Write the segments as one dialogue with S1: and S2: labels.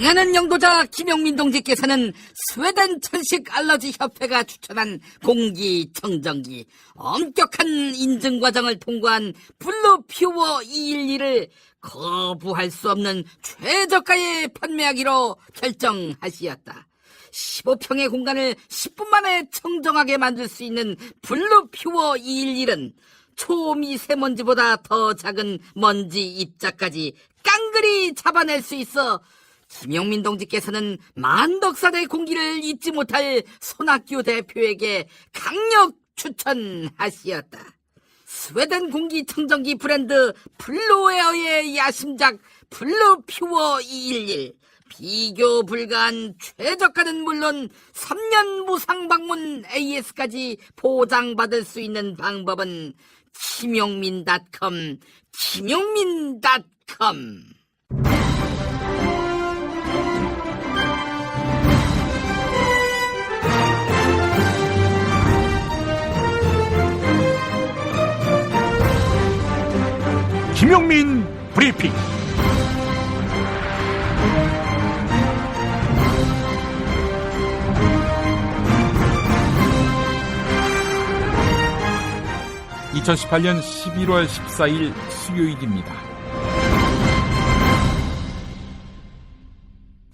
S1: 청하는 영도자 김용민 동지께서는 스웨덴 천식 알러지 협회가 추천한 공기청정기 엄격한 인증 과정을 통과한 블루 퓨어 212를 거부할 수 없는 최저가에 판매하기로 결정하시었다. 15평의 공간을 10분 만에 청정하게 만들 수 있는 블루 퓨어 211은 초미세먼지보다 더 작은 먼지 입자까지 깡그리 잡아낼 수 있어 김용민 동지께서는 만덕산의 공기를 잊지 못할 손학규 대표에게 강력 추천하시었다. 스웨덴 공기청정기 브랜드 블루에어의 야심작 블루 퓨어 211, 비교 불가한 최저가는 물론 3년 무상 방문 AS까지 보장받을 수 있는 방법은 김용민.com.
S2: 김용민 브리핑. (2018년 11월 14일) 수요일입니다.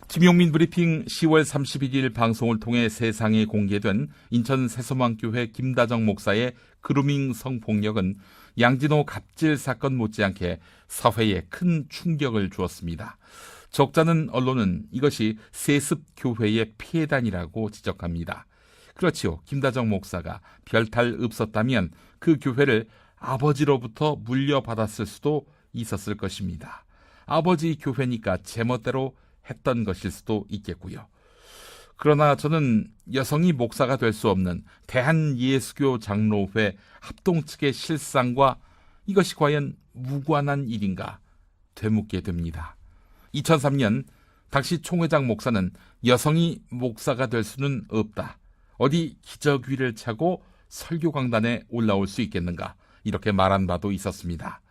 S2: 김용민 브리핑 10월 31일 방송을 통해 세상에 공개된 인천 새소망교회 김다정 목사의 그루밍 성폭력은 양진호 갑질 사건 못지않게 사회에 큰 충격을 주었습니다. 적잖은 언론은 이것이 세습교회의 피해단이라고 지적합니다. 그렇지요. 김다정 목사가 별탈 없었다면 그 교회를 아버지로부터 물려받았을 수도 있었을 것입니다. 아버지 교회니까 제멋대로 했던 것일 수도 있겠고요. 그러나 저는 여성이 목사가 될 수 없는 대한예수교 장로회 합동 측의 실상과 이것이 과연 무관한 일인가 되묻게 됩니다. 2003년 당시 총회장 목사는 여성이 목사가 될 수는 없다. 어디 기저귀를 차고 설교 강단에 올라올 수 있겠는가, 이렇게 말한 바도 있었습니다.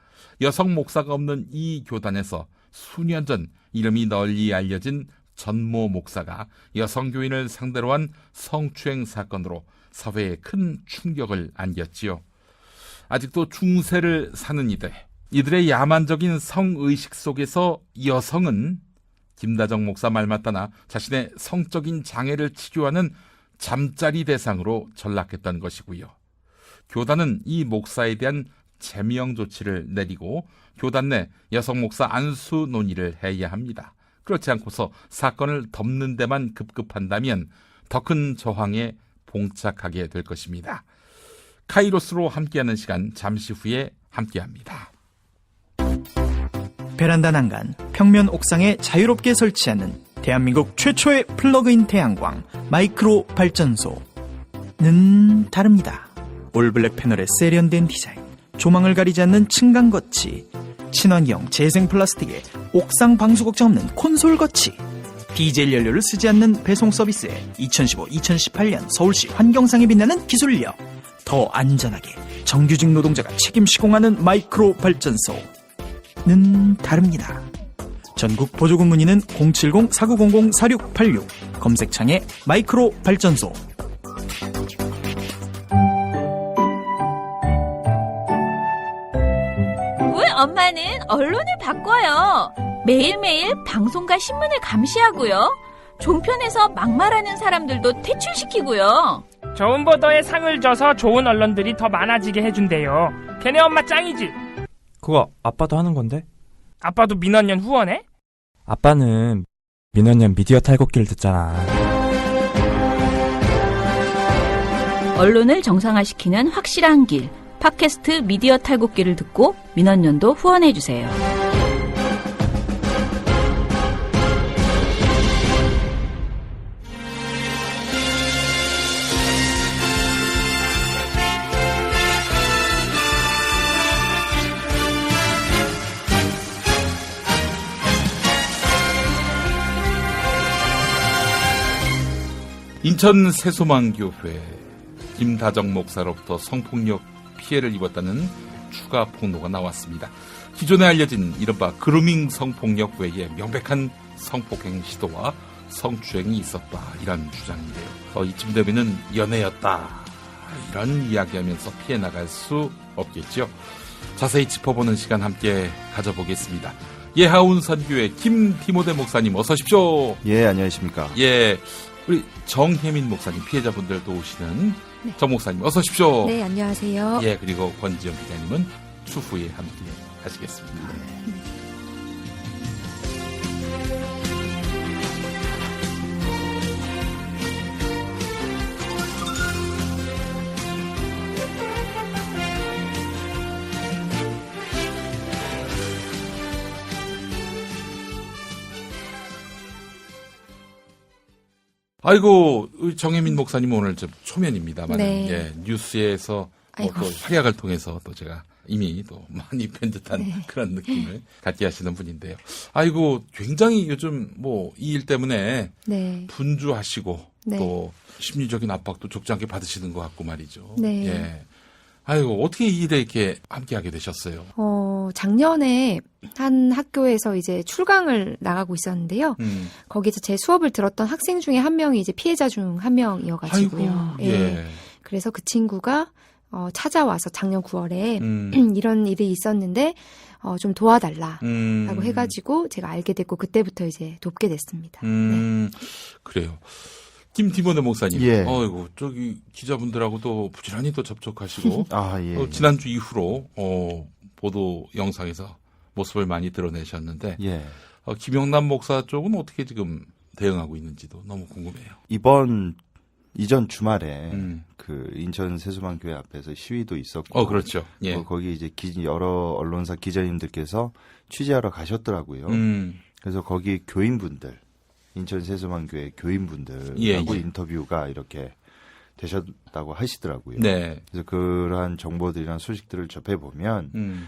S2: 여성 목사가 없는 이 교단에서 수년 전 이름이 널리 알려진 전모 목사가 여성 교인을 상대로 한 성추행 사건으로 사회에 큰 충격을 안겼지요. 아직도 중세를 사는 이들의 야만적인 성의식 속에서 여성은 김다정 목사 말 맞다나 자신의 성적인 장애를 치료하는 잠자리 대상으로 전락했던 것이고요. 교단은 이 목사에 대한 제명 조치를 내리고 교단 내 여성 목사 안수 논의를 해야 합니다. 그렇지 않고서 사건을 덮는 데만 급급한다면 더 큰 저항에 봉착하게 될 것입니다. 카이로스로 함께하는 시간 잠시 후에 함께합니다.
S3: 베란다 난간, 평면 옥상에 자유롭게 설치하는 대한민국 최초의 플러그인 태양광 마이크로 발전소는 다릅니다. 올블랙 패널에 세련된 디자인, 조망을 가리지 않는 층간 거치, 친환경 재생 플라스틱에 옥상 방수 걱정 없는 콘솔 거치, 디젤 연료를 쓰지 않는 배송 서비스에 2015-2018년 서울시 환경상에 빛나는 기술력, 더 안전하게 정규직 노동자가 책임 시공하는 마이크로 발전소는 다릅니다. 전국 보조금 문의는 070-4900-4686, 검색창에 마이크로 발전소.
S4: 왜 엄마는 언론을 바꿔요? 매일매일 방송과 신문을 감시하고요. 종편에서 막말하는 사람들도 퇴출시키고요.
S5: 좋은 보도에 상을 줘서 좋은 언론들이 더 많아지게 해준대요. 걔네 엄마 짱이지?
S6: 그거 아빠도 하는 건데?
S5: 아빠도 민원연 후원해?
S6: 아빠는 민원연 미디어 탈곡기를 듣잖아.
S4: 언론을 정상화시키는 확실한 길, 팟캐스트 미디어 탈곡기를 듣고 민원연도 후원해주세요.
S2: 인천 새소망교회 김다정 목사로부터 성폭력 피해를 입었다는 추가 폭로가 나왔습니다. 기존에 알려진 이른바 그루밍 성폭력 외에 명백한 성폭행 시도와 성추행이 있었다 이런 주장인데요. 이쯤 되면은 연애였다 이런 이야기하면서 피해 나갈 수 없겠죠. 자세히 짚어보는 시간 함께 가져보겠습니다. 예하운 선교회 김디모데 목사님 어서 오십시오.
S7: 예, 안녕하십니까.
S2: 예, 우리 정혜민 목사님 피해자분들 도우시는
S8: 네.
S2: 정 목사님 어서 오십시오.
S8: 네, 안녕하세요.
S2: 예, 그리고 권지영 기자님은 추후에 함께 하시겠습니다. 아이고, 우리 정혜민 목사님 오늘 좀 초면입니다만,
S8: 네.
S2: 예, 뉴스에서 뭐 또 활약을 통해서 또 제가 이미 또 많이 뵌 듯한
S8: 네.
S2: 그런 느낌을 갖게 하시는 분인데요. 아이고, 굉장히 요즘 뭐 이 일 때문에
S8: 네.
S2: 분주하시고
S8: 네.
S2: 또 심리적인 압박도 적지 않게 받으시는 것 같고 말이죠.
S8: 네.
S2: 예. 아이고, 어떻게 이 일에 이렇게 함께하게 되셨어요?
S8: 작년에 한 학교에서 이제 출강을 나가고 있었는데요. 거기서 제 수업을 들었던 학생 중에 한 명이 이제 피해자 중 한 명이어가지고요.
S2: 아이고, 예.
S8: 그래서 그 친구가 찾아와서 작년 9월에 이런 일이 있었는데 좀 도와달라라고 해가지고 제가 알게 됐고 그때부터 이제 돕게 됐습니다. 네.
S2: 그래요. 김디모데 목사님.
S7: 예.
S2: 어이구, 저기 기자분들하고도 부지런히 또 접촉하시고
S7: 아, 예.
S2: 지난주 이후로 보도 영상에서 모습을 많이 드러내셨는데
S7: 예.
S2: 김영남 목사 쪽은 어떻게 지금 대응하고 있는지도 너무 궁금해요.
S7: 이전 주말에 그 인천 세수방교회 앞에서 시위도 있었고.
S2: 그렇죠. 예.
S7: 거기 이제 여러 언론사 기자님들께서 취재하러 가셨더라고요. 그래서 거기 교인분들, 인천 세수방교회 교인분들하고
S2: 예.
S7: 인터뷰가 이렇게 되셨다고 하시더라고요.
S2: 네.
S7: 그래서 그러한 정보들이나 소식들을 접해보면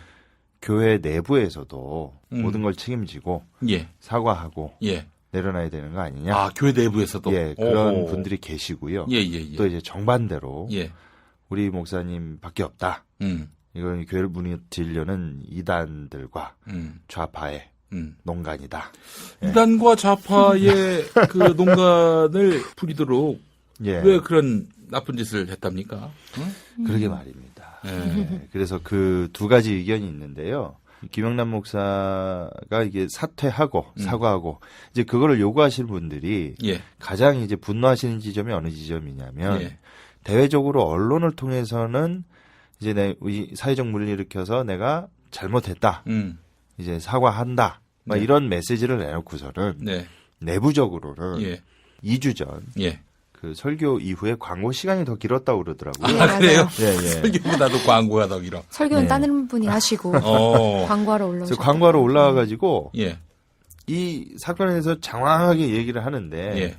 S7: 교회 내부에서도 모든 걸 책임지고
S2: 예.
S7: 사과하고
S2: 예.
S7: 내려놔야 되는 거 아니냐.
S2: 아, 교회 내부에서도?
S7: 예, 그런
S2: 오.
S7: 분들이 계시고요.
S2: 예, 예, 예.
S7: 또 이제 정반대로
S2: 예.
S7: 우리 목사님밖에 없다. 이건 교회를 무너뜨리려는 이단들과 좌파의 농간이다. 예.
S2: 이단과 좌파의 그 농간을 부리도록
S7: 예.
S2: 왜 그런 나쁜 짓을 했답니까? 응?
S7: 그러게 말입니다.
S2: 예.
S7: 예, 그래서 그 두 가지 의견이 있는데요. 김영남 목사가 이게 사퇴하고 사과하고 이제 그거를 요구하시는 분들이
S2: 예.
S7: 가장 이제 분노하시는 지점이 어느 지점이냐면
S2: 예.
S7: 대외적으로 언론을 통해서는 이제 우리 사회적 물을 일으켜서 내가 잘못했다. 이제 사과한다. 막
S2: 네.
S7: 이런 메시지를 내놓고서는
S2: 네.
S7: 내부적으로는
S2: 예.
S7: 2주 전
S2: 예.
S7: 그 설교 이후에 광고 시간이 더 길었다고 그러더라고요.
S8: 네,
S2: 아, 그래요?
S8: 맞아요.
S7: 예, 예.
S2: 설교보다도 광고가 더 길어.
S8: 설교는
S7: 네.
S8: 다른 분이 하시고 광고하러
S7: 그래서
S8: 올라오셨어요.
S7: 광고하러 올라와가지고
S2: 예.
S7: 이 사건에 대해서 장황하게 얘기를 하는데
S2: 예.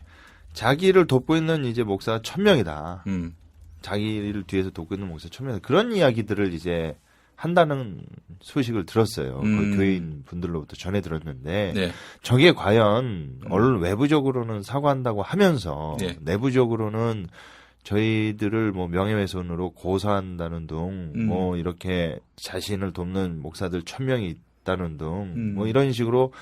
S7: 자기를 돕고 있는 이제 목사 1000명이다.
S2: 음.
S7: 자기를 뒤에서 돕고 있는 목사 1000명 그런 이야기들을 이제 한다는 소식을 들었어요. 그 교인 분들로부터 전해 들었는데
S2: 네.
S7: 저게 과연 언론 외부적으로는 사과한다고 하면서
S2: 네.
S7: 내부적으로는 저희들을 뭐 명예훼손으로 고소한다는 등 뭐 이렇게 자신을 돕는 목사들 1000명이 있다는 등 뭐 이런 식으로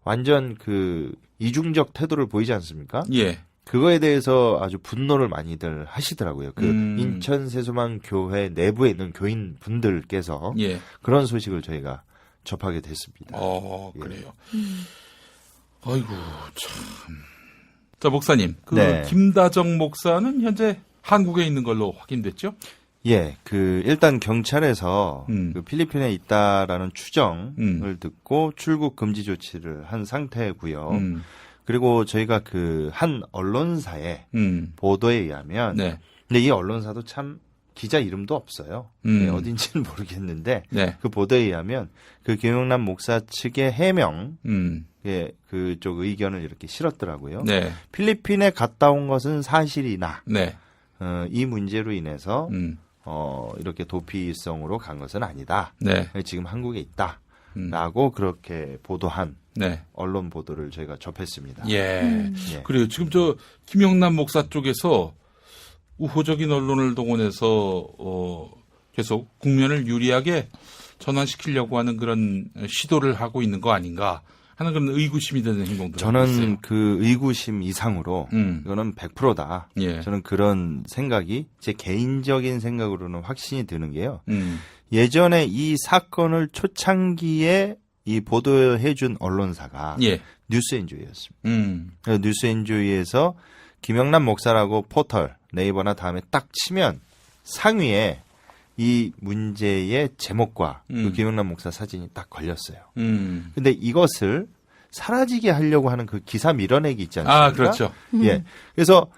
S7: 완전 그 이중적 태도를 보이지 않습니까?
S2: 예.
S7: 그거에 대해서 아주 분노를 많이들 하시더라고요. 그 인천 세수만 교회 내부에 있는 교인 분들께서
S2: 예.
S7: 그런 소식을 저희가 접하게 됐습니다.
S2: 그래요. 아이고, 참. 자, 목사님. 그
S7: 네.
S2: 김다정 목사는 현재 한국에 있는 걸로 확인됐죠?
S7: 예, 그 일단 경찰에서
S2: 음.
S7: 그 필리핀에 있다라는 추정을 듣고 출국 금지 조치를 한 상태고요. 그리고 저희가 그 한 언론사의 보도에 의하면
S2: 네.
S7: 근데 이 언론사도 참 기자 이름도 없어요. 네, 어딘지는 모르겠는데
S2: 네.
S7: 그 보도에 의하면 그 김영남 목사 측의 해명 예, 그쪽 의견을 이렇게 실었더라고요.
S2: 네.
S7: 필리핀에 갔다 온 것은 사실이나
S2: 네.
S7: 이 문제로 인해서 이렇게 도피성으로 간 것은 아니다.
S2: 네.
S7: 지금 한국에 있다라고 그렇게 보도한
S2: 네.
S7: 언론 보도를 저희가 접했습니다.
S2: 예.
S7: 예.
S2: 그래요. 지금 저 김영남 목사 쪽에서 우호적인 언론을 동원해서 계속 국면을 유리하게 전환시키려고 하는 그런 시도를 하고 있는 거 아닌가 하는 그런 의구심이 드는 행동들.
S7: 저는 그 의구심 이상으로 이거는 100%다.
S2: 예.
S7: 저는 그런 생각이 제 개인적인 생각으로는 확신이 드는 게요. 예전에 이 사건을 초창기에 이 보도해준 언론사가
S2: 예.
S7: 뉴스엔조이였습니다. 뉴스엔조이에서 김영남 목사라고 포털 네이버나 다음에 딱 치면 상위에 이 문제의 제목과 그 김영남 목사 사진이 딱 걸렸어요. 근데 이것을 사라지게 하려고 하는 그 기사 밀어내기 있지 않습니까?
S2: 아, 그렇죠.
S7: 예. 그래서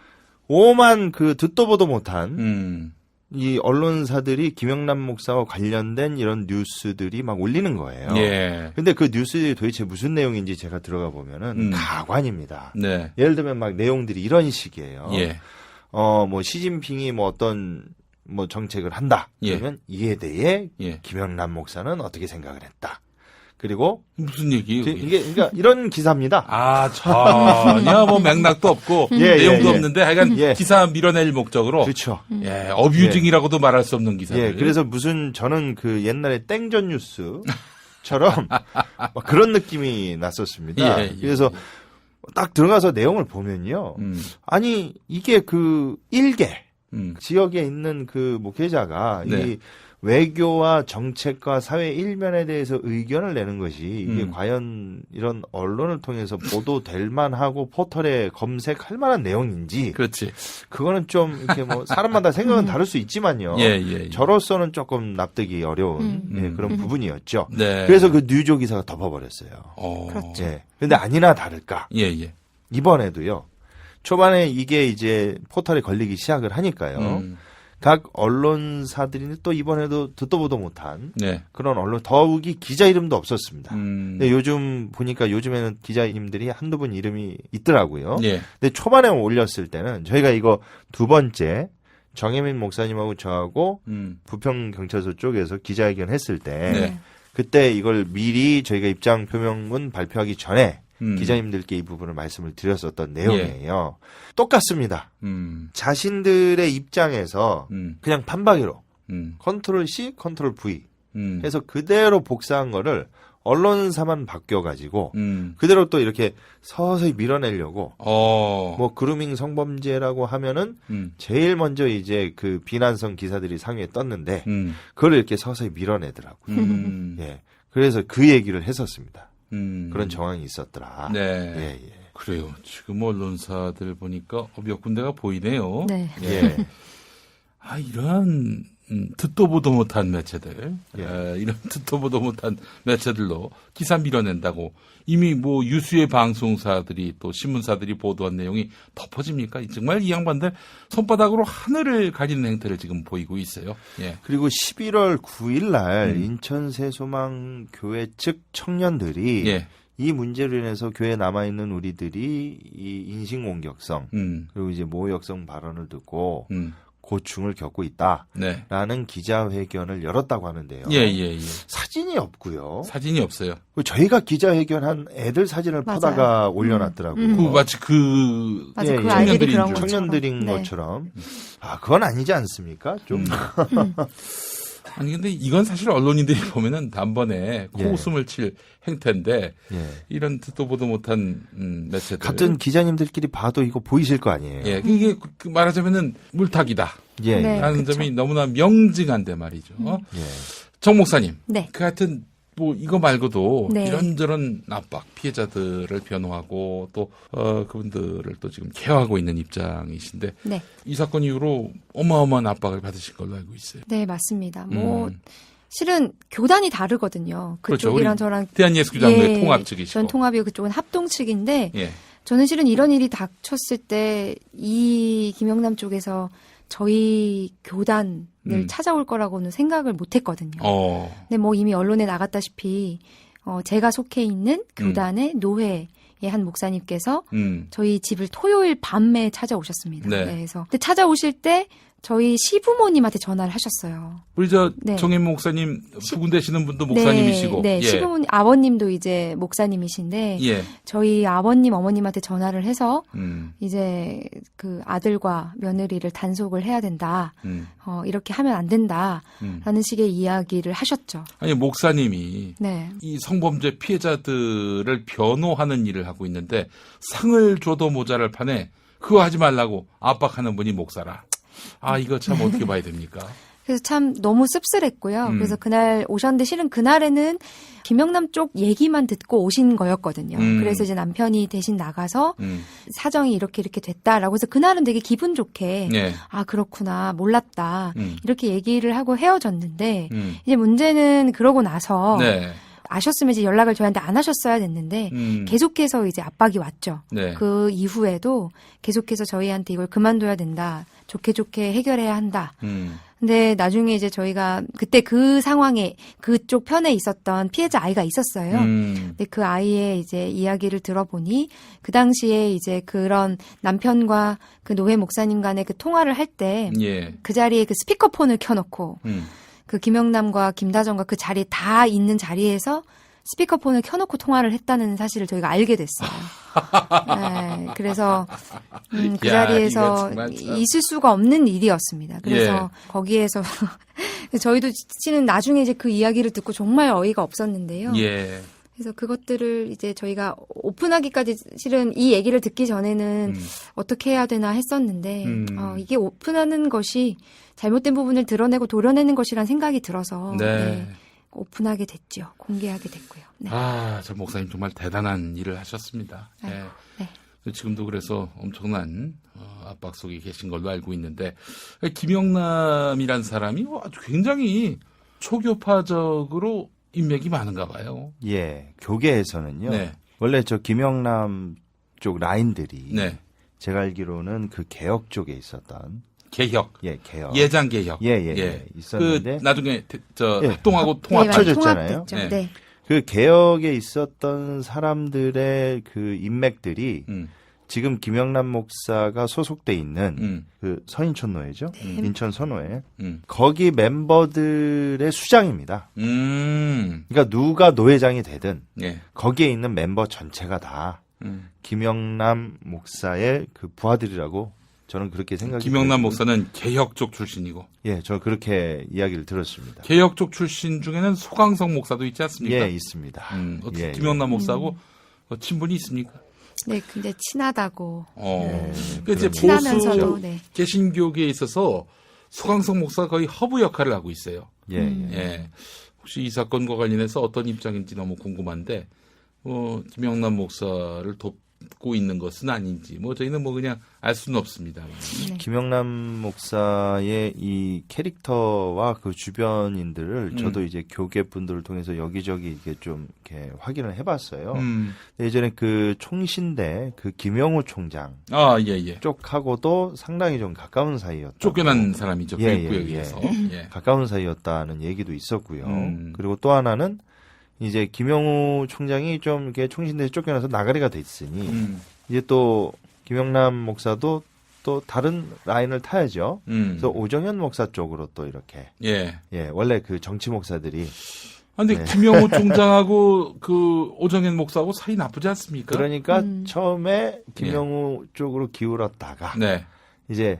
S7: 오만 그 듣도 보도 못한 이 언론사들이 김영남 목사와 관련된 이런 뉴스들이 막 올리는 거예요.
S2: 예.
S7: 근데 그 뉴스들이 도대체 무슨 내용인지 제가 들어가 보면은 가관입니다.
S2: 네.
S7: 예를 들면 막 내용들이 이런 식이에요.
S2: 예.
S7: 뭐 시진핑이 뭐 어떤 뭐 정책을 한다.
S2: 예.
S7: 그러면 이에 대해
S2: 예.
S7: 김영남 목사는 어떻게 생각을 했다. 그리고
S2: 무슨 얘기예요?
S7: 이게 그러니까 이런 기사입니다.
S2: 아, 전혀 뭐 맥락도 없고 내용도 없는데 하여간
S7: 예.
S2: 기사 밀어낼 목적으로
S7: 그렇죠.
S2: 예, 어뷰징이라고도 말할 수 없는 기사들.
S7: 예, 그래서 무슨 저는 그 옛날에 땡전 뉴스처럼 막 그런 느낌이 났었습니다.
S2: 예, 예,
S7: 그래서 딱 들어가서 내용을 보면요. 아니 이게 그 일개 지역에 있는 그 목회자가
S2: 네.
S7: 이 외교와 정책과 사회 일면에 대해서 의견을 내는 것이 이게 과연 이런 언론을 통해서 보도될 만하고 포털에 검색할 만한 내용인지
S2: 그렇지.
S7: 그거는 좀 이렇게 뭐 사람마다 생각은 다를 수 있지만요.
S2: 예, 예, 예.
S7: 저로서는 조금 납득이 어려운 예, 그런 부분이었죠.
S2: 네.
S7: 그래서 그 뉴조 기사가 덮어버렸어요.
S8: 그렇죠.
S7: 예. 근데 아니나 다를까
S2: 예, 예.
S7: 이번에도요. 초반에 이게 이제 포털에 걸리기 시작을 하니까요. 각 언론사들이 또 이번에도 듣도 보도 못한
S2: 네.
S7: 그런 언론 더욱이 기자 이름도 없었습니다.
S2: 음.
S7: 근데 요즘 보니까 요즘에는 기자님들이 한두 분 이름이 있더라고요.
S2: 예.
S7: 근데 초반에 올렸을 때는 저희가 이거 두 번째 정혜민 목사님하고 저하고 부평경찰서 쪽에서 기자회견 했을 때
S2: 네.
S7: 그때 이걸 미리 저희가 입장 표명문 발표하기 전에
S2: 음.
S7: 기자님들께 이 부분을 말씀을 드렸었던 내용이에요. 똑같습니다. 자신들의 입장에서 그냥 판박이로 컨트롤 C, 컨트롤 V 해서 그대로 복사한 거를 언론사만 바뀌어가지고 그대로 또 이렇게 서서히 밀어내려고 뭐 그루밍 성범죄라고 하면은 제일 먼저 이제 그 비난성 기사들이 상위에 떴는데 그걸 이렇게 서서히 밀어내더라고요. 예, 그래서 그 얘기를 했었습니다. 그런 정황이 있었더라.
S2: 네.
S7: 예, 예.
S2: 그래요. 지금 언론사들 보니까 몇 군데가 보이네요.
S8: 네.
S7: 예.
S2: 아, 이런 듣도 보도 못한 매체들,
S7: 예.
S2: 이런 듣도 보도 못한 매체들로 기사 밀어낸다고 이미 뭐 유수의 방송사들이 또 신문사들이 보도한 내용이 덮어집니까? 정말 이 양반들 손바닥으로 하늘을 가리는 행태를 지금 보이고 있어요. 예.
S7: 그리고 11월 9일 날 인천 새소망 교회 측 청년들이
S2: 예.
S7: 이 문제로 인해서 교회에 남아있는 우리들이 이 인신공격성 그리고 이제 모욕성 발언을 듣고 고충을 겪고 있다라는
S2: 네.
S7: 기자회견을 열었다고 하는데요.
S2: 예, 예, 예.
S7: 사진이 없고요.
S2: 사진이 없어요.
S7: 저희가 기자회견한 애들 사진을
S8: 맞아요.
S7: 퍼다가 올려놨더라고요.
S2: 그 마치 그
S8: 맞아,
S7: 예,
S8: 그
S7: 예.
S8: 아이들이 그런
S2: 청년들인
S8: 것처럼.
S7: 청년들인
S8: 네.
S7: 것처럼. 아, 그건 아니지 않습니까? 좀.
S2: 아니 근데 이건 사실 언론인들이 보면은 단번에
S7: 예.
S2: 코웃음을 칠 행태인데
S7: 예.
S2: 이런 듣도 보도 못한 매체들
S7: 같은 기자님들끼리 봐도 이거 보이실 거 아니에요.
S2: 예, 이게 그 말하자면은 물타기다
S7: 예.
S8: 네.
S7: 예.
S2: 라는
S8: 그쵸.
S2: 점이 너무나 명징한데 말이죠.
S7: 예.
S2: 정 목사님,
S8: 네.
S2: 그 하여튼 뭐 이거 말고도
S8: 네.
S2: 이런저런 압박 피해자들을 변호하고 또 그분들을 또 지금 케어하고 있는 입장이신데
S8: 네.
S2: 이 사건 이후로 어마어마한 압박을 받으신 걸로 알고 있어요.
S8: 네, 맞습니다. 뭐 실은 교단이 다르거든요.
S2: 그렇죠.
S8: 그쪽이랑
S2: 우리
S8: 저랑
S2: 대한예수교장로의
S8: 예,
S2: 통합 측이시고.
S8: 전 통합이고 그쪽은 합동 측인데
S2: 예.
S8: 저는 실은 이런 일이 닥쳤을 때 이 김영남 쪽에서 저희 교단을 찾아올 거라고는 생각을 못 했거든요. 근데 뭐 이미 언론에 나갔다시피 제가 속해 있는 교단의 노회의 한 목사님께서 저희 집을 토요일 밤에 찾아오셨습니다.
S2: 네.
S8: 그래서 근데 찾아오실 때 저희 시부모님한테 전화를 하셨어요.
S2: 우리 저
S8: 네.
S2: 정임 목사님 부군 되시는 분도 목사님이시고.
S8: 네,
S2: 예.
S8: 시부모님, 아버님도 이제 목사님이신데,
S2: 예.
S8: 저희 아버님, 어머님한테 전화를 해서,
S2: 음.
S8: 이제 그 아들과 며느리를 단속을 해야 된다. 이렇게 하면 안 된다. 라는 식의 이야기를 하셨죠.
S2: 아니 목사님이
S8: 네.
S2: 이 성범죄 피해자들을 변호하는 일을 하고 있는데 상을 줘도 모자랄 판에 그거 하지 말라고 압박하는 분이 목사라. 아, 이거 참 어떻게 봐야 됩니까?
S8: 그래서 참 너무 씁쓸했고요. 그래서 그날 오셨는데 실은 그날에는 김영남 쪽 얘기만 듣고 오신 거였거든요. 그래서 이제 남편이 대신 나가서 사정이 이렇게 됐다라고 해서 그날은 되게 기분 좋게
S2: 네.
S8: 아 그렇구나 몰랐다 이렇게 얘기를 하고 헤어졌는데 이제 문제는 그러고 나서
S2: 네.
S8: 아셨으면 이제 연락을 저희한테 안 하셨어야 됐는데 계속해서 이제 압박이 왔죠.
S2: 네.
S8: 그 이후에도 계속해서 저희한테 이걸 그만둬야 된다. 좋게 해결해야 한다. 근데 나중에 이제 저희가 그때 그 상황에 그쪽 편에 있었던 피해자 아이가 있었어요. 근데 그 아이의 이제 이야기를 들어보니 그 당시에 이제 그런 남편과 그 노회 목사님 간의 그 통화를 할 때
S2: 예.
S8: 그 자리에 그 스피커폰을 켜놓고 그 김영남과 김다정과 그 자리에 다 있는 자리에서 스피커폰을 켜놓고 통화를 했다는 사실을 저희가 알게 됐어요. 네, 그래서 그
S2: 야, 이거
S8: 자리에서
S2: 정말 참.
S8: 있을 수가 없는 일이었습니다. 그래서
S2: 예.
S8: 거기에서 저희도 씨는 나중에 이제 그 이야기를 듣고 정말 어이가 없었는데요.
S2: 예.
S8: 그래서 그것들을 이제 저희가 오픈하기까지 실은 이 얘기를 듣기 전에는 어떻게 해야 되나 했었는데 이게 오픈하는 것이 잘못된 부분을 드러내고 도려내는 것이란 생각이 들어서
S2: 네.
S8: 오픈하게 됐죠. 공개하게 됐고요. 네.
S2: 아, 저 목사님 정말 대단한 일을 하셨습니다. 예.
S8: 아이고, 네.
S2: 지금도 그래서 엄청난 압박 속에 계신 걸로 알고 있는데 김영남이란 사람이 아주 굉장히 초교파적으로 인맥이 많은가 봐요.
S7: 예, 교계에서는요.
S2: 네.
S7: 원래 저 김영남 쪽 라인들이
S2: 네.
S7: 제가 알기로는 그 개혁 쪽에 있었던
S2: 개혁.
S7: 예, 개혁.
S2: 예장 개혁.
S7: 예. 있었는데
S2: 그 나중에
S7: 예.
S2: 합동하고
S8: 네,
S2: 통합.
S7: 합쳐졌-
S8: 맞아요.
S7: 합쳐졌잖아요.
S8: 통합됐죠.
S2: 네.
S8: 네.
S7: 그 개혁에 있었던 사람들의 그 인맥들이 지금 김영남 목사가 소속돼 있는 그 서인천노회죠. 인천 선호회. 거기 멤버들의 수장입니다. 그러니까 누가 노회장이 되든
S2: 예.
S7: 거기에 있는 멤버 전체가 다 김영남 목사의 그 부하들이라고 저는 그렇게 생각이
S2: 김영남
S7: 들거든요.
S2: 목사는 개혁 쪽 출신이고
S7: 예, 저 그렇게 이야기를 들었습니다.
S2: 개혁 쪽 출신 중에는 소강성 목사도 있지 않습니까?
S7: 예, 있습니다.
S2: 어떻게
S7: 예,
S2: 김영남 목사하고 친분이 있습니까?
S8: 네, 근데 친하다고.
S2: 그 이제
S8: 친하면서도
S2: 보수
S8: 네.
S2: 개신교계에 있어서 소강성 목사가 거의 허브 역할을 하고 있어요.
S7: 예,
S2: 예. 혹시 이 사건과 관련해서 어떤 입장인지 너무 궁금한데, 김영남 목사를 돕고 있는 것은 아닌지, 저희는 그냥 알 수는 없습니다.
S8: 네.
S7: 김영남 목사의 이 캐릭터와 그 주변인들을 저도 이제 교계 분들을 통해서 여기저기 이게 좀 이렇게 확인을 해봤어요. 예전에 그 총신대 그 김영우 총장
S2: 예.
S7: 쪽하고도 상당히 좀 가까운 사이였다.
S2: 쫓겨난 사람이죠.
S7: 예,
S2: 교육구역에서. 예.
S7: 가까운 사이였다는 얘기도 있었고요. 그리고 또 하나는 이제 김영우 총장이 좀 이렇게 총신대에서 쫓겨나서 나가리가 됐으니 이제 또 김영남 목사도 또 다른 라인을 타야죠. 그래서 오정현 목사 쪽으로 또 이렇게
S2: 예.
S7: 원래 그 정치 목사들이
S2: 근데 김영우 총장하고 그 오정현 목사하고 사이 나쁘지 않습니까?
S7: 그러니까 처음에 김영우 쪽으로 기울었다가
S2: 네.
S7: 이제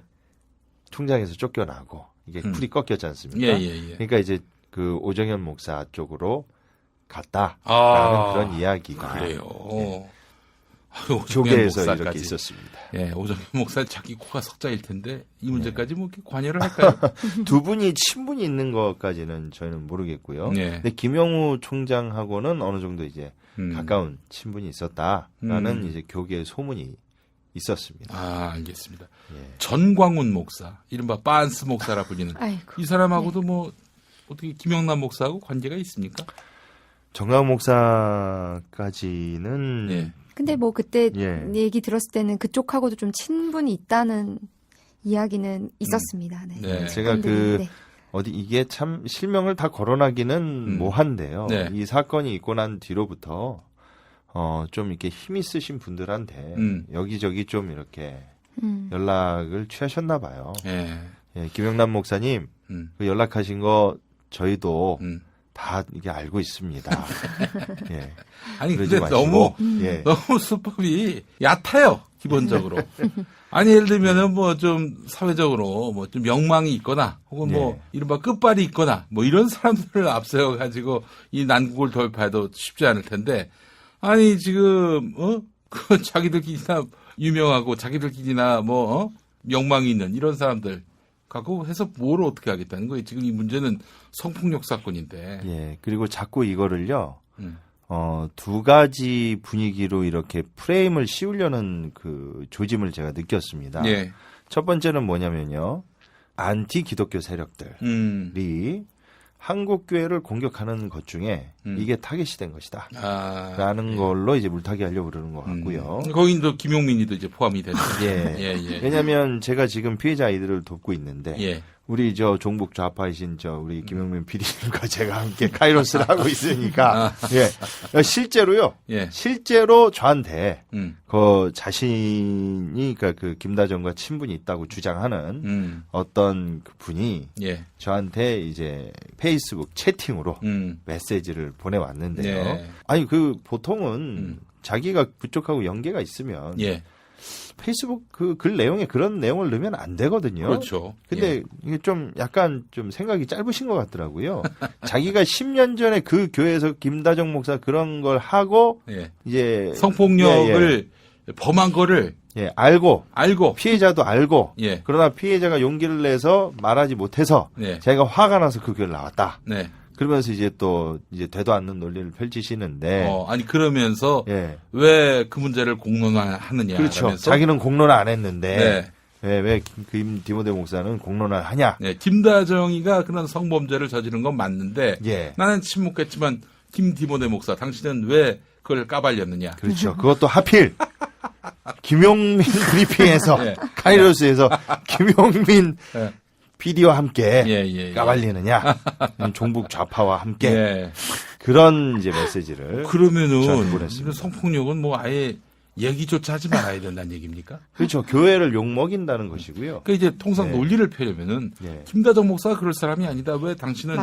S7: 총장에서 쫓겨나고 이게 풀이 꺾였지 않습니까?
S2: 예.
S7: 그러니까 이제 그 오정현 목사 쪽으로 갔다라는 그런 이야기가
S2: 그래요.
S7: 교계에서
S2: 목사까지.
S7: 이렇게 있었습니다.
S2: 예, 오정현 목사 자기 코가 석자일 텐데 이 문제까지 이렇게 관여를 할까요?
S7: 두 분이 친분이 있는 것까지는 저희는 모르겠고요.
S2: 네.
S7: 근데 김영우 총장하고는 어느 정도 이제 가까운 친분이 있었다라는 이제 교계의 소문이 있었습니다.
S2: 아, 알겠습니다.
S7: 예.
S2: 전광훈 목사, 이른바 빤스 목사라 불리는
S8: 아이고.
S2: 이 사람하고도 어떻게 김영남 목사하고 관계가 있습니까?
S7: 정강 목사까지는
S2: 예.
S8: 근데 그때
S7: 예.
S8: 얘기 들었을 때는 그쪽하고도 좀 친분이 있다는 이야기는 있었습니다. 네.
S2: 네.
S7: 제가
S8: 사건들이, 네.
S7: 어디 이게 참 실명을 다 거론하기는 뭐한데요.
S2: 네.
S7: 이 사건이 있고 난 뒤로부터 좀 이렇게 힘이 쓰신 분들한테 여기저기 좀 이렇게 연락을 취하셨나 봐요.
S2: 예.
S7: 예, 김영남 목사님 그 연락하신 거 저희도 다 이게 알고 있습니다. 예.
S2: 아니
S7: 그러지
S2: 근데
S7: 마시고.
S2: 너무 수법이 얕아요 기본적으로. 아니 예를 들면은 뭐 좀 사회적으로 뭐 좀 명망이 있거나 혹은 뭐 이른바 끝발이 있거나 뭐 이런 사람들을 앞세워 가지고 이 난국을 돌파해도 쉽지 않을 텐데 아니 지금 그 자기들끼리나 유명하고 자기들끼리나 뭐 명망이 있는 이런 사람들 갖고 해서 뭘 어떻게 하겠다는 거예요. 지금 이 문제는 성폭력 사건인데.
S7: 예. 그리고 자꾸 이거를요. 두 가지 분위기로 이렇게 프레임을 씌우려는 그 조짐을 제가 느꼈습니다.
S2: 예.
S7: 첫 번째는 뭐냐면요. 안티 기독교 세력들이 한국 교회를 공격하는 것 중에 이게 타겟이 된 것이다. 라는 걸로 이제 물타기 하려고 그러는 것 같고요.
S2: 거기도 김용민이도 이제 포함이 되는.
S7: 예. 왜냐하면 제가 지금 피해자 아이들을 돕고 있는데 우리 저 종북 좌파이신 저 우리 김용민 PD님과 제가 함께 카이로스를 하고 있으니까 실제로요. 실제로 저한테 그 자신이 그러니까 그 김다정과 친분이 있다고 주장하는 어떤 그 분이 저한테 이제 페이스북 채팅으로 메시지를 보내왔는데요. 아니 그 보통은 자기가 그쪽하고 연계가 있으면 페이스북 그 글 내용에 그런 내용을 넣으면 안 되거든요.
S2: 그렇죠.
S7: 근데 이게 좀 약간 좀 생각이 짧으신 것 같더라고요. 자기가 10년 전에 그 교회에서 김다정 목사 그런 걸 하고 이제
S2: 성폭력을 범한 거를
S7: 알고
S2: 피해자도
S7: 알고 그러나 피해자가 용기를 내서 말하지 못해서 자기가 화가 나서 그 교회를 나왔다. 그러면서 이제 또 이제 되도 않는 논리를 펼치시는데
S2: 아니 그러면서 왜 그 문제를 공론화하느냐.
S7: 그렇죠.
S2: 라면서.
S7: 자기는 공론화 안 했는데 왜 김 디모데 목사는 공론화를 하냐.
S2: 김다정이가 그런 성범죄를 저지른 건 맞는데 나는 침묵했지만 김 디모데 목사 당신은 왜 그걸 까발렸느냐.
S7: 그렇죠. 그것도 하필 김용민 브리핑에서 카이로스에서 김용민 PD와 함께 까발리느냐, 종북 좌파와 함께 그런 이제 메시지를
S2: 그러면은 이런 성폭력은 뭐 아예 얘기조차 하지 말아야 된다는 얘기입니까?
S7: 그렇죠. 교회를 욕 먹인다는 것이고요.
S2: 그러니까 이제 통상 논리를 펴려면은 김다정 목사가 그럴 사람이 아니다. 왜 당신은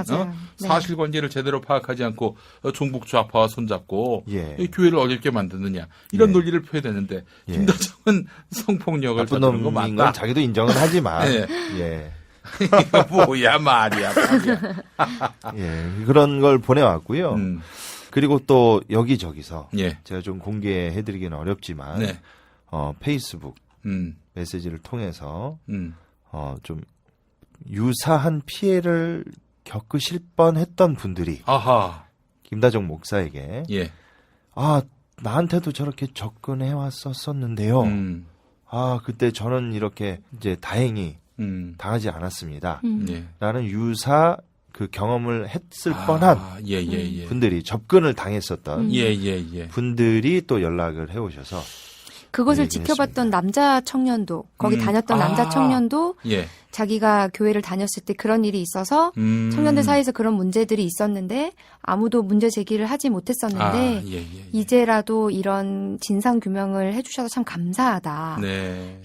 S2: 사실관계를 제대로 파악하지 않고 종북 좌파와 손잡고 이 교회를 어렵게 만드느냐 이런 논리를 펴야 되는데 김다정은 성폭력을 저지른 거 맞다.
S7: 건 자기도 인정은 하지만
S2: 이거 뭐야 말이야.
S7: 그런 걸 보내왔고요. 그리고 또 여기저기서 제가 좀 공개해드리기는 어렵지만 페이스북 메시지를 통해서 좀 유사한 피해를 겪으실 뻔했던 분들이 김다정 목사에게 나한테도 저렇게 접근해 왔었었는데요. 그때 저는 이렇게 이제 다행히 당하지 않았습니다. 라는 유사 그 경험을 했을 뻔한 분들이 접근을 당했었던 분들이 또 연락을 해오셔서
S8: 그것을 지켜봤던 남자 청년도 거기 다녔던 남자 청년도 자기가 교회를 다녔을 때 그런 일이 있어서 청년들 사이에서 그런 문제들이 있었는데 아무도 문제 제기를 하지 못했었는데 이제라도 이런 진상 규명을 해주셔서 참 감사하다.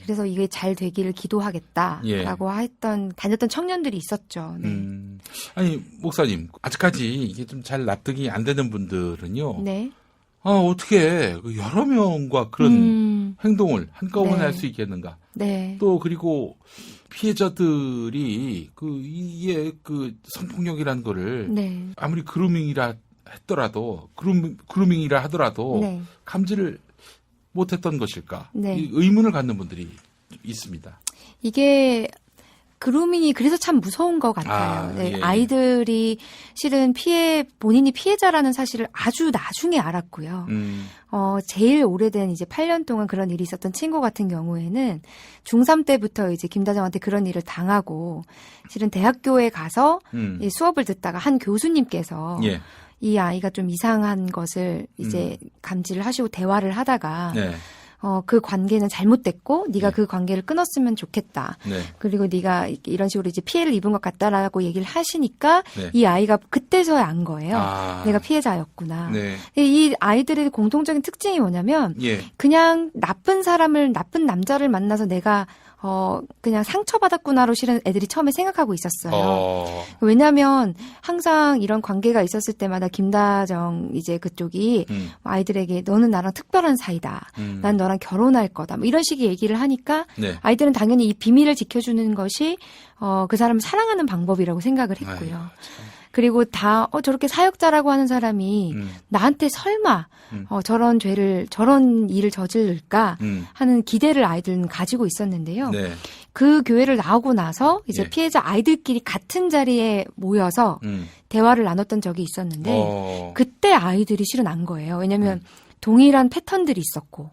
S8: 그래서 이게 잘 되기를 기도하겠다라고 했던 다녔던 청년들이 있었죠.
S2: 아니 목사님 아직까지 이게 좀 잘 납득이 안 되는 분들은요. 어떻게 여러 명과 그런 행동을 한꺼번에 할 수 있겠는가? 또 그리고 피해자들이 이게 성폭력이라는 거를 아무리 그루밍이라 하더라도 감지를 못했던 것일까? 이 의문을 갖는 분들이 있습니다.
S8: 이게 그루밍이 그래서 참 무서운 것 같아요. 아이들이 실은 본인이 피해자라는 사실을 아주 나중에 알았고요. 제일 오래된 이제 8년 동안 그런 일이 있었던 친구 같은 경우에는 중3 때부터 이제 김다정한테 그런 일을 당하고 실은 대학교에 가서 수업을 듣다가 한 교수님께서 이 아이가 좀 이상한 것을 이제 감지를 하시고 대화를 하다가 그 관계는 잘못됐고 네가
S2: 네.
S8: 그 관계를 끊었으면 좋겠다.
S2: 네.
S8: 그리고 네가 이런 식으로 이제 피해를 입은 것 같다라고 얘기를 하시니까
S2: 네.
S8: 이 아이가 그때서야 안 거예요.
S2: 아.
S8: 내가 피해자였구나.
S2: 네.
S8: 이 아이들의 공통적인 특징이 뭐냐면
S2: 예.
S8: 그냥 나쁜 남자를 만나서 내가 그냥 상처받았구나로 실은 애들이 처음에 생각하고 있었어요. 왜냐하면 항상 이런 관계가 있었을 때마다 김다정 이제 그쪽이 아이들에게 너는 나랑 특별한 사이다. 난 너랑 결혼할 거다. 뭐 이런 식의 얘기를 하니까
S2: 네.
S8: 아이들은 당연히 이 비밀을 지켜주는 것이 그 사람을 사랑하는 방법이라고 생각을 했고요.
S2: 아이고,
S8: 그리고 다 저렇게 사역자라고 하는 사람이 나한테 설마 저런 일을 저지를까 하는 기대를 아이들은 가지고 있었는데요.
S2: 네.
S8: 그 교회를 나오고 나서 이제
S2: 예.
S8: 피해자 아이들끼리 같은 자리에 모여서 대화를 나눴던 적이 있었는데 그때 아이들이 실은 안 거예요. 왜냐하면 동일한 패턴들이 있었고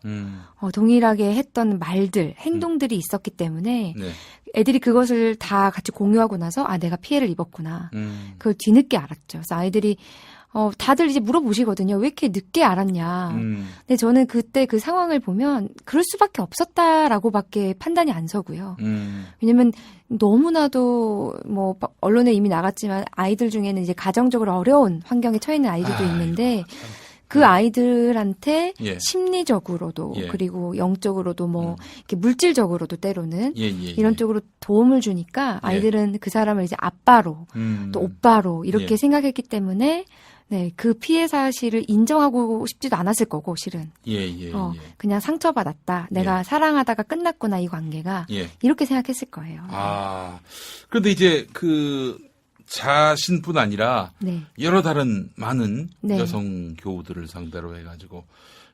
S8: 동일하게 했던 말들, 행동들이 있었기 때문에
S2: 네.
S8: 애들이 그것을 다 같이 공유하고 나서 내가 피해를 입었구나. 그걸 뒤늦게 알았죠. 그래서 아이들이 다들 이제 물어보시거든요. 왜 이렇게 늦게 알았냐. 근데 저는 그때 그 상황을 보면 그럴 수밖에 없었다라고밖에 판단이 안 서고요. 왜냐면 너무나도 뭐 언론에 이미 나갔지만 아이들 중에는 이제 가정적으로 어려운 환경에 처해 있는 아이들도 있는데 그 아이들한테
S2: 예.
S8: 심리적으로도
S2: 예.
S8: 그리고 영적으로도 뭐 이렇게 물질적으로도 때로는
S2: 예, 예,
S8: 이런
S2: 예.
S8: 쪽으로 도움을 주니까 아이들은 그 사람을 이제 아빠로 또 오빠로 이렇게
S2: 예.
S8: 생각했기 때문에 네, 그 피해 사실을 인정하고 싶지도 않았을 거고 실은
S2: 예.
S8: 그냥 상처받았다. 내가 사랑하다가 끝났구나 이 관계가
S2: 예.
S8: 이렇게 생각했을 거예요.
S2: 그런데 이제 그 자신뿐 아니라
S8: 네.
S2: 여러 다른 많은
S8: 네.
S2: 여성 교우들을 상대로 해가지고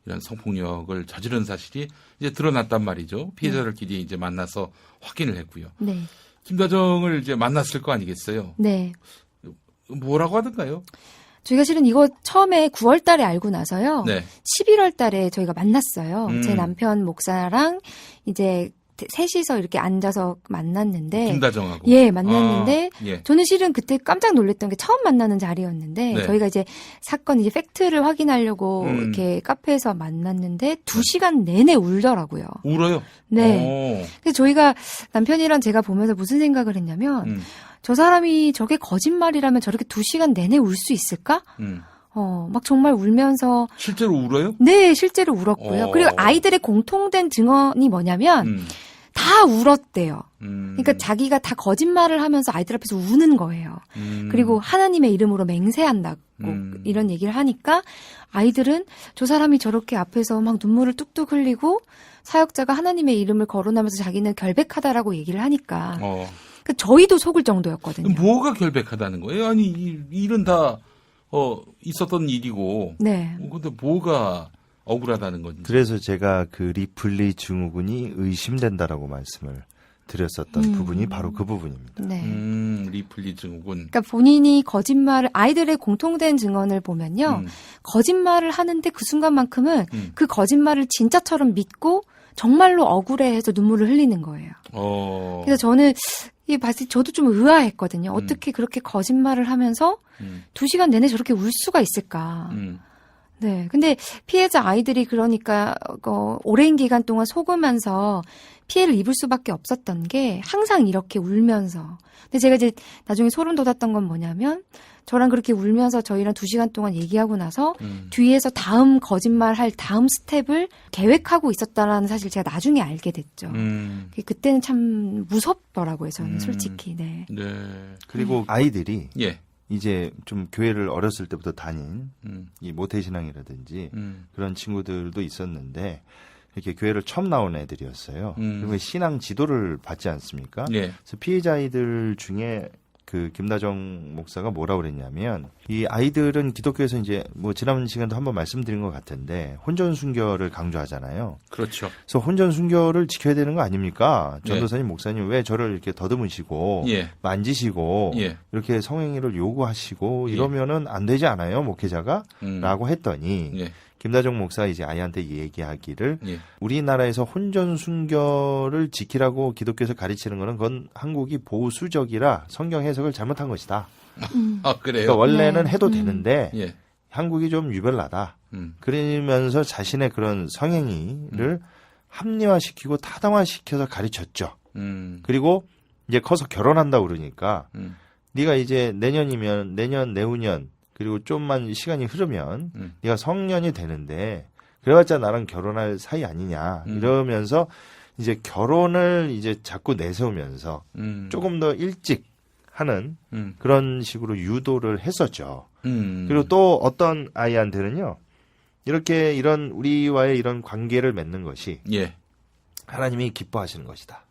S2: 이런 성폭력을 저지른 사실이 이제 드러났단 말이죠. 피해자들끼리 이제 만나서 확인을 했고요.
S8: 네.
S2: 김다정을 이제 만났을 거 아니겠어요?
S8: 네.
S2: 뭐라고 하던가요?
S8: 저희가 실은 이거 처음에 9월 달에 알고 나서요.
S2: 네.
S8: 11월 달에 저희가 만났어요. 제 남편 목사랑 이제 셋이서 이렇게 앉아서 만났는데
S2: 김다정하고.
S8: 예, 만났는데
S2: 예.
S8: 저는 실은 그때 깜짝 놀랐던 게 처음 만나는 자리였는데
S2: 네.
S8: 저희가 이제 사건 이제 팩트를 확인하려고 이렇게 카페에서 만났는데 2시간 내내 울더라고요.
S2: 울어요?
S8: 네. 그래서 저희가 남편이랑 제가 보면서 무슨 생각을 했냐면 저 사람이 저게 거짓말이라면 저렇게 2시간 내내 울 수 있을까? 막 정말 울면서.
S2: 실제로 울어요?
S8: 네, 실제로 울었고요. 그리고 아이들의 공통된 증언이 뭐냐면, 다 울었대요. 그러니까 자기가 다 거짓말을 하면서 아이들 앞에서 우는 거예요. 그리고 하나님의 이름으로 맹세한다고 이런 얘기를 하니까 아이들은 저 사람이 저렇게 앞에서 막 눈물을 뚝뚝 흘리고 사역자가 하나님의 이름을 거론하면서 자기는 결백하다라고 얘기를 하니까 그러니까 저희도 속을 정도였거든요.
S2: 뭐가 결백하다는 거예요? 아니, 이 일은 다 있었던 일이고.
S8: 네.
S2: 근데 뭐가 억울하다는 건지.
S7: 그래서 제가 그 리플리 증후군이 의심된다라고 말씀을 드렸었던 부분이 바로 그 부분입니다.
S8: 네.
S2: 리플리 증후군.
S8: 그러니까 본인이 아이들의 공통된 증언을 보면요. 거짓말을 하는데 그 순간만큼은 그 거짓말을 진짜처럼 믿고 정말로 억울해해서 눈물을 흘리는 거예요. 그래서 저는 이게 봤을 때 저도 좀 의아했거든요. 어떻게 그렇게 거짓말을 하면서 2시간 내내 저렇게 울 수가 있을까. 네. 근데 피해자 아이들이 그러니까 오랜 기간 동안 속으면서 피해를 입을 수밖에 없었던 게 항상 이렇게 울면서. 근데 제가 이제 나중에 소름 돋았던 건 뭐냐면 저랑 그렇게 울면서 저희랑 2시간 동안 얘기하고 나서 뒤에서 다음 거짓말 할 다음 스텝을 계획하고 있었다라는 사실 제가 나중에 알게 됐죠. 그때는 참 무섭더라고요, 저는 솔직히. 네.
S2: 네.
S7: 그리고 아이들이
S2: 예.
S7: 이제 좀 교회를 어렸을 때부터 다닌 이 모태신앙이라든지 그런 친구들도 있었는데 이렇게 교회를 처음 나온 애들이었어요. 그리고 신앙 지도를 받지 않습니까?
S2: 예.
S7: 그래서 피해자 아이들 중에 그 김다정 목사가 뭐라 그랬냐면 이 아이들은 기독교에서 이제 뭐 지난 시간도 한번 말씀드린 것 같은데 혼전 순결을 강조하잖아요.
S2: 그렇죠.
S7: 그래서 혼전 순결을 지켜야 되는 거 아닙니까? 전도사님, 목사님 왜 저를 이렇게 더듬으시고 만지시고 이렇게 성행위를 요구하시고 이러면은 안 되지 않아요, 목회자가? 라고 했더니 김다정 목사 이제 아이한테 얘기하기를 우리나라에서 혼전 순결을 지키라고 기독교에서 가르치는 거는 그건 한국이 보수적이라 성경 해석을 잘못한 것이다.
S2: 그래요?
S7: 그러니까 원래는 해도 되는데 한국이 좀 유별나다. 그러면서 자신의 그런 성행위를 합리화시키고 타당화시켜서 가르쳤죠. 그리고 이제 커서 결혼한다고 그러니까 네가 이제 내년이면 내년, 내후년 그리고 좀만 시간이 흐르면 네가 성년이 되는데 그래봤자 나랑 결혼할 사이 아니냐 이러면서 이제 결혼을 이제 자꾸 내세우면서 조금 더 일찍 하는 그런 식으로 유도를 했었죠. 그리고 또 어떤 아이한테는요. 이렇게 이런 우리와의 이런 관계를 맺는 것이
S2: 예.
S7: 하나님이 기뻐하시는 것이다.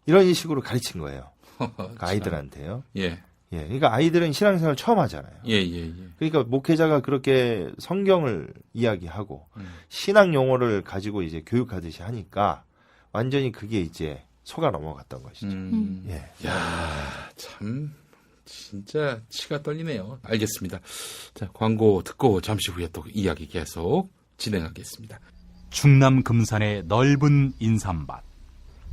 S7: 이런 식으로 가르친 거예요. 그 아이들한테요.
S2: 예.
S7: 예. 그러니까 아이들은 신앙생활 처음 하잖아요.
S2: 예, 예, 예.
S7: 그러니까 목회자가 그렇게 성경을 이야기하고 신앙 용어를 가지고 이제 교육하듯이 하니까 완전히 그게 이제 속아 넘어갔던 것이죠. 예.
S2: 야, 참 진짜 치가 떨리네요. 알겠습니다. 자, 광고 듣고 잠시 후에 또 이야기 계속 진행하겠습니다.
S9: 충남 금산의 넓은 인삼밭.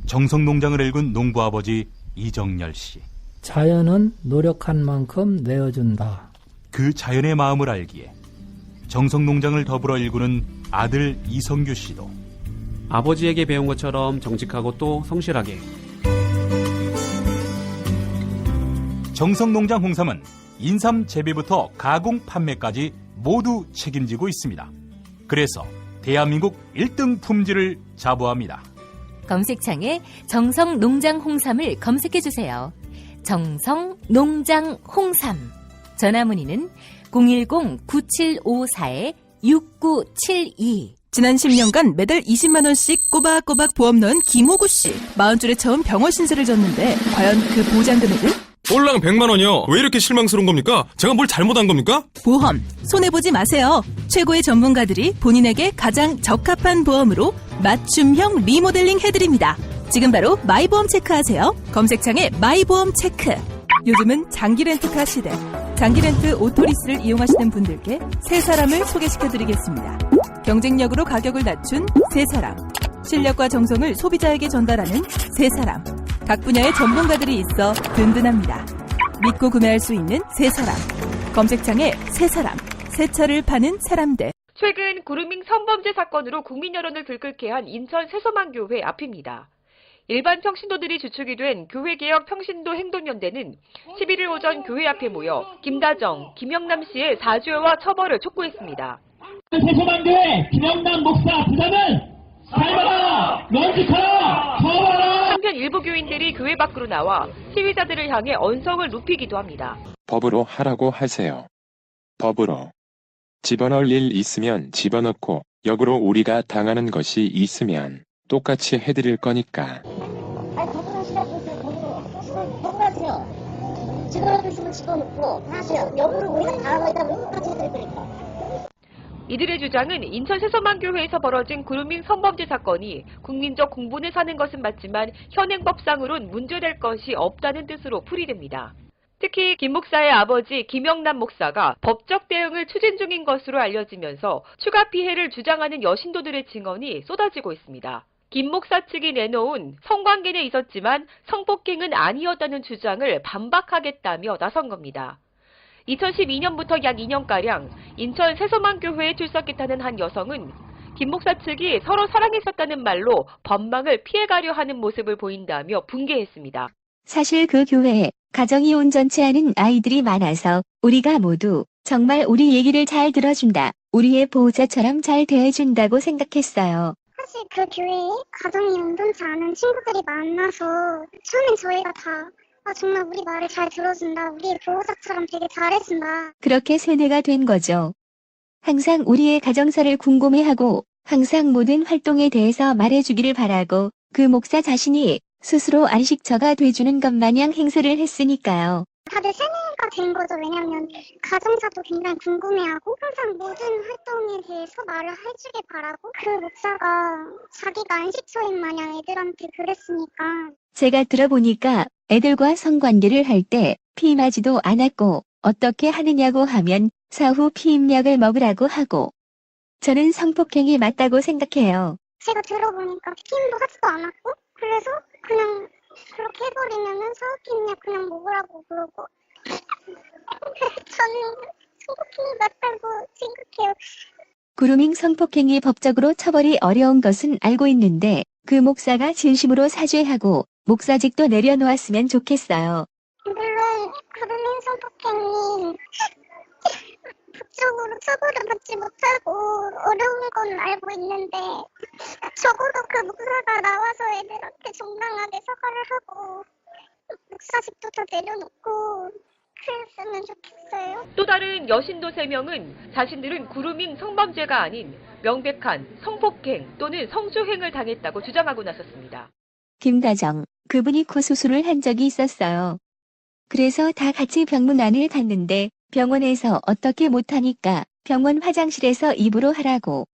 S9: 정성농장을 일군 농부아버지 이정열 씨.
S10: 자연은 노력한 만큼 내어준다.
S9: 그 자연의 마음을 알기에 정성농장을 더불어 일구는 아들 이성규 씨도
S11: 아버지에게 배운 것처럼 정직하고 또 성실하게.
S9: 정성농장 홍삼은 인삼 재배부터 가공 판매까지 모두 책임지고 있습니다. 그래서 대한민국 1등 품질을 자부합니다.
S12: 검색창에 정성농장 홍삼을 검색해주세요. 정성농장 홍삼. 전화문의는 010-9754-6972.
S13: 지난 10년간 매달 20만 원씩 꼬박꼬박 보험 넣은 김호구 씨. 40줄에 처음 병원 신세를 졌는데 과연 그 보장 금액은?
S14: 꼴랑 100만 원이요. 왜 이렇게 실망스러운 겁니까? 제가 뭘 잘못한 겁니까?
S13: 보험 손해보지 마세요. 최고의 전문가들이 본인에게 가장 적합한 보험으로 맞춤형 리모델링 해드립니다. 지금 바로 마이보험 체크하세요. 검색창에 마이보험 체크. 요즘은 장기 렌트카 시대. 장기 렌트 오토리스를 이용하시는 분들께 세 사람을 소개시켜드리겠습니다. 경쟁력으로 가격을 낮춘 세 사람. 실력과 정성을 소비자에게 전달하는 세 사람. 각 분야의 전문가들이 있어 든든합니다. 믿고 구매할 수 있는 세 사람. 검색창에 세 사람. 새 차를 파는 사람들.
S15: 최근 그루밍 성범죄 사건으로 국민 여론을 들끓게 한 인천 세서만교회 앞입니다. 일반 평신도들이 주축이 된 교회개혁 평신도 행동연대는 11일 오전 교회 앞에 모여 김다정, 김영남 씨의 사죄와 처벌을 촉구했습니다.
S16: 세서만교회 김영남 목사 부자는 살아라! 런치카라! 처벌하라!
S15: 한편 일부 교인들이 교회 밖으로 나와 시위자들을 향해 언성을 높이기도 합니다.
S17: 법으로 하라고 하세요. 법으로. 집어넣을 일 있으면 집어넣고 역으로 우리가 당하는 것이 있으면 똑같이 해드릴 거니까.
S18: 아니 법으로 하시라고 했어요. 법으로 하세요. 집어넣으시면 집어넣고 하세요. 역으로 우리가 당하고 있다면 똑같이 해드릴 거니까.
S15: 이들의 주장은 인천 세서만교회에서 벌어진 그루밍 성범죄 사건이 국민적 공분을 사는 것은 맞지만 현행법상으론 문제될 것이 없다는 뜻으로 풀이됩니다. 특히 김 목사의 아버지 김영남 목사가 법적 대응을 추진 중인 것으로 알려지면서 추가 피해를 주장하는 여신도들의 증언이 쏟아지고 있습니다. 김 목사 측이 내놓은 성관계는 있었지만 성폭행은 아니었다는 주장을 반박하겠다며 나선 겁니다. 2012년부터 약 2년가량 인천 세서만교회에 출석했다는 한 여성은 김 목사 측이 서로 사랑했었다는 말로 법망을 피해가려 하는 모습을 보인다며 분개했습니다.
S19: 사실 그 교회에 가정이 온전치 않은 아이들이 많아서 우리가 모두 정말 우리 얘기를 잘 들어준다. 우리의 보호자처럼 잘 대해준다고 생각했어요.
S20: 사실 그 교회에 가정이 온전치 않은 친구들이 만나서 처음엔 저희가 다 정말 우리 말을 잘 들어준다. 우리의 보호자처럼 되게 잘해준다.
S19: 그렇게 세뇌가 된 거죠. 항상 우리의 가정사를 궁금해하고 항상 모든 활동에 대해서 말해주기를 바라고 그 목사 자신이 스스로 안식처가 돼주는 것 마냥 행세를 했으니까요.
S20: 다들 세뇌가 된 거죠. 왜냐면 가정사도 굉장히 궁금해하고 항상 모든 활동에 대해서 말을 해주길 바라고 그 목사가 자기가 안식처인 마냥 애들한테 그랬으니까.
S19: 제가 들어보니까 애들과 성관계를 할 때 피임하지도 않았고 어떻게 하느냐고 하면 사후 피임약을 먹으라고 하고 저는 성폭행이 맞다고 생각해요.
S20: 제가 들어보니까 피임도 하지도 않았고 그래서 그냥 그렇게 해버리면은 사후 피임약 그냥 먹으라고 그러고 저는 성폭행이 맞다고 생각해요.
S19: 그루밍 성폭행이 법적으로 처벌이 어려운 것은 알고 있는데 그 목사가 진심으로 사죄하고 목사직도 내려놓았으면 좋겠어요.
S20: 물론 그루밍 성폭행이 법적으로 처벌을 받지 못하고 어려운 건 알고 있는데 적어도 그 목사가 나와서 애들한테 정당하게 사과를 하고 목사직도 더 내려놓고 그랬으면 좋겠어요.
S15: 또 다른 여신도 3명은 자신들은 그루밍 성범죄가 아닌 명백한 성폭행 또는 성추행을 당했다고 주장하고 나섰습니다.
S19: 김다정, 그분이 코 수술을 한 적이 있었어요. 그래서 다 같이 병문 안을 갔는데 병원에서 어떻게 못하니까 병원 화장실에서 입으로 하라고.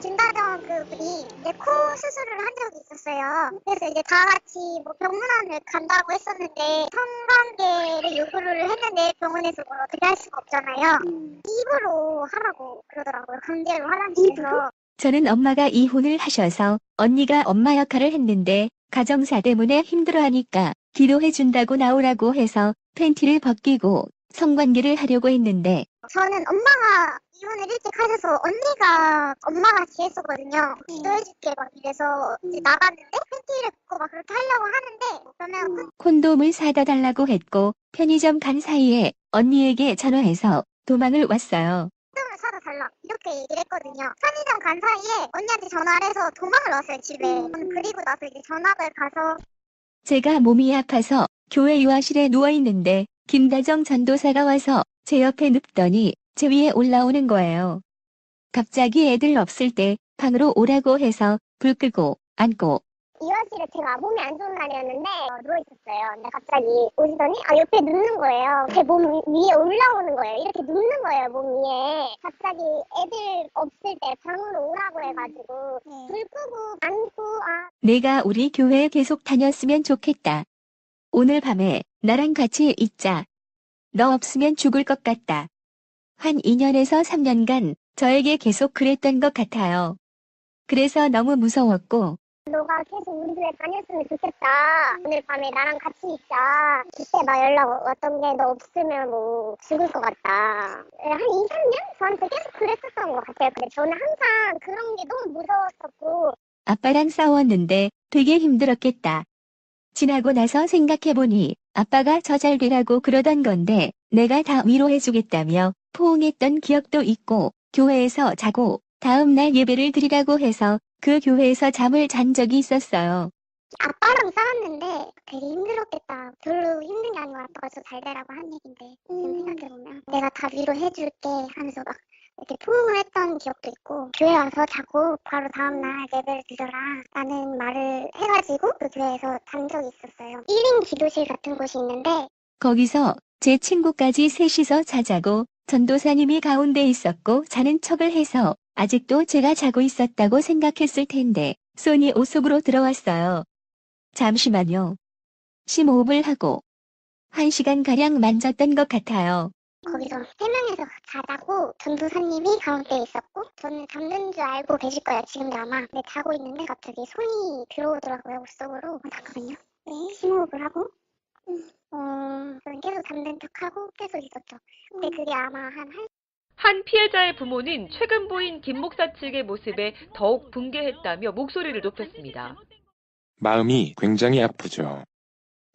S20: 김다정 그분이 이제 코 수술을 한 적이 있었어요. 그래서 이제 다 같이 뭐 병문안을 간다고 했었는데 성관계를 요구를 했는데 병원에서 뭘 어떻게 할 수가 없잖아요. 입으로 하라고 그러더라고요. 강제로 화장실에서.
S19: 저는 엄마가 이혼을 하셔서 언니가 엄마 역할을 했는데 가정사 때문에 힘들어하니까 기도해준다고 나오라고 해서 팬티를 벗기고 성관계를 하려고 했는데
S20: 저는 엄마가 이혼을 일찍 하셔서 언니가 엄마같이 했었거든요. 기도해줄게 막 이래서 이제 나갔는데 팬티를 벗고 막 그렇게 하려고 하는데 그러면
S19: 콘돔을 사다 달라고 했고 편의점 간 사이에 언니에게 전화해서 도망을 왔어요.
S20: 콘돔을 사다 달라 이렇게 얘기를 했거든요. 편의점 간 사이에 언니한테 전화를 해서 도망을 왔어요 집에. 그리고 나서 이제 전학을 가서
S19: 제가 몸이 아파서 교회 유아실에 누워있는데 김다정 전도사가 와서 제 옆에 눕더니 제 위에 올라오는 거예요. 갑자기 애들 없을 때 방으로 오라고 해서 불 끄고 앉고
S20: 유아실에 제가 몸이 안 좋은 날이었는데 누워있었어요. 근데 갑자기 오시더니 옆에 눕는 거예요. 제 몸 위에 올라오는 거예요. 이렇게 눕는 거예요 몸 위에. 갑자기 애들 없을 때 방으로 오라고 해가지고 불 끄고 앉고
S19: 내가 우리 교회에 계속 다녔으면 좋겠다. 오늘 밤에 나랑 같이 있자. 너 없으면 죽을 것 같다. 한 2년에서 3년간 저에게 계속 그랬던 것 같아요. 그래서 너무 무서웠고
S20: 너가 계속 우리 교회 다녔으면 좋겠다. 오늘 밤에 나랑 같이 있자. 그때 막 연락 왔던 게 너 없으면 뭐 죽을 것 같다. 한 2, 3년? 저한테 계속 그랬었던 것 같아요. 근데 저는 항상 그런 게 너무 무서웠었고
S19: 아빠랑 싸웠는데 되게 힘들었겠다. 지나고 나서 생각해보니 아빠가 저 잘 되라고 그러던 건데 내가 다 위로해주겠다며 포옹했던 기억도 있고 교회에서 자고 다음날 예배를 드리라고 해서 그 교회에서 잠을 잔 적이 있었어요.
S20: 아빠랑 싸웠는데 되게 힘들었겠다. 별로 힘든 게 아니고 아빠가 저 잘 되라고 한 얘긴데 지금 생각해보면 내가 다 위로해줄게 하면서 막 이렇게 포옹을 했던 기억도 있고 교회 와서 자고 바로 다음날 예배를 드려라 라는 말을 해가지고 그 교회에서 잔 적이 있었어요. 1인 기도실 같은 곳이 있는데
S19: 거기서 제 친구까지 셋이서 자자고 전도사님이 가운데 있었고 자는 척을 해서 아직도 제가 자고 있었다고 생각했을 텐데 손이 옷 속으로 들어왔어요. 잠시만요. 심호흡을 하고 1시간가량 만졌던 것 같아요.
S20: 거기서 3명이서 자자고 전도사님이 가운데 있었고 저는 잠든 줄 알고 계실 거예요 지금도 아마. 근데 자고 있는데 갑자기 손이 들어오더라고요 옷 속으로. 잠깐만요. 네, 심호흡을 하고 저는 계속 잠든 척하고 계속 있었죠. 근데 그게 아마
S15: 한 피해자의 부모는 최근 보인 김 목사 측의 모습에 더욱 분개했다며 목소리를 높였습니다.
S17: 마음이 굉장히 아프죠.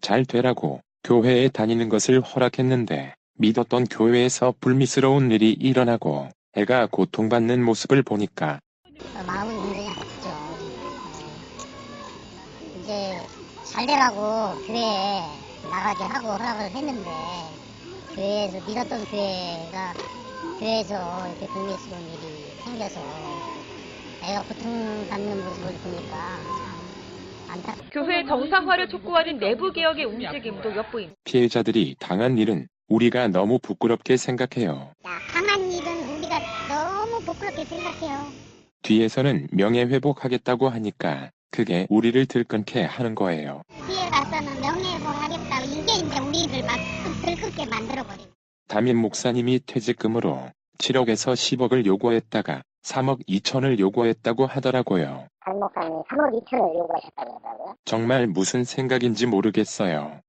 S17: 잘 되라고 교회에 다니는 것을 허락했는데 믿었던 교회에서 불미스러운 일이 일어나고 애가 고통받는 모습을 보니까
S18: 마음은 굉장히 아프죠. 이제 잘 되라고 교회에 나가게 하고 허락을 했는데 교회에서 믿었던 교회에서 이렇게 불미스러운 일이 생겨서 애가 고통받는 모습을 보니까
S15: 교회 정상화를 촉구하는 내부 개혁의 움직임도 엿보입니다.
S17: 피해자들이 당한 일은 우리가 너무 부끄럽게 생각해요.
S20: 당한 일은 우리가 너무 부끄럽게 생각해요.
S17: 뒤에서는 명예회복하겠다고 하니까 그게 우리를 들끓게 하는 거예요.
S20: 뒤에 가서는 명예회복하겠다. 이게 이제 우리를 막 들끓게 만들어버리고.
S17: 담임 목사님이 퇴직금으로 7억에서 10억을 요구했다가 3억 2천을 요구했다고 하더라고요.
S18: 담임 목사님이 3억 2천을 요구하셨다고 하더라고요.
S17: 정말 무슨 생각인지 모르겠어요.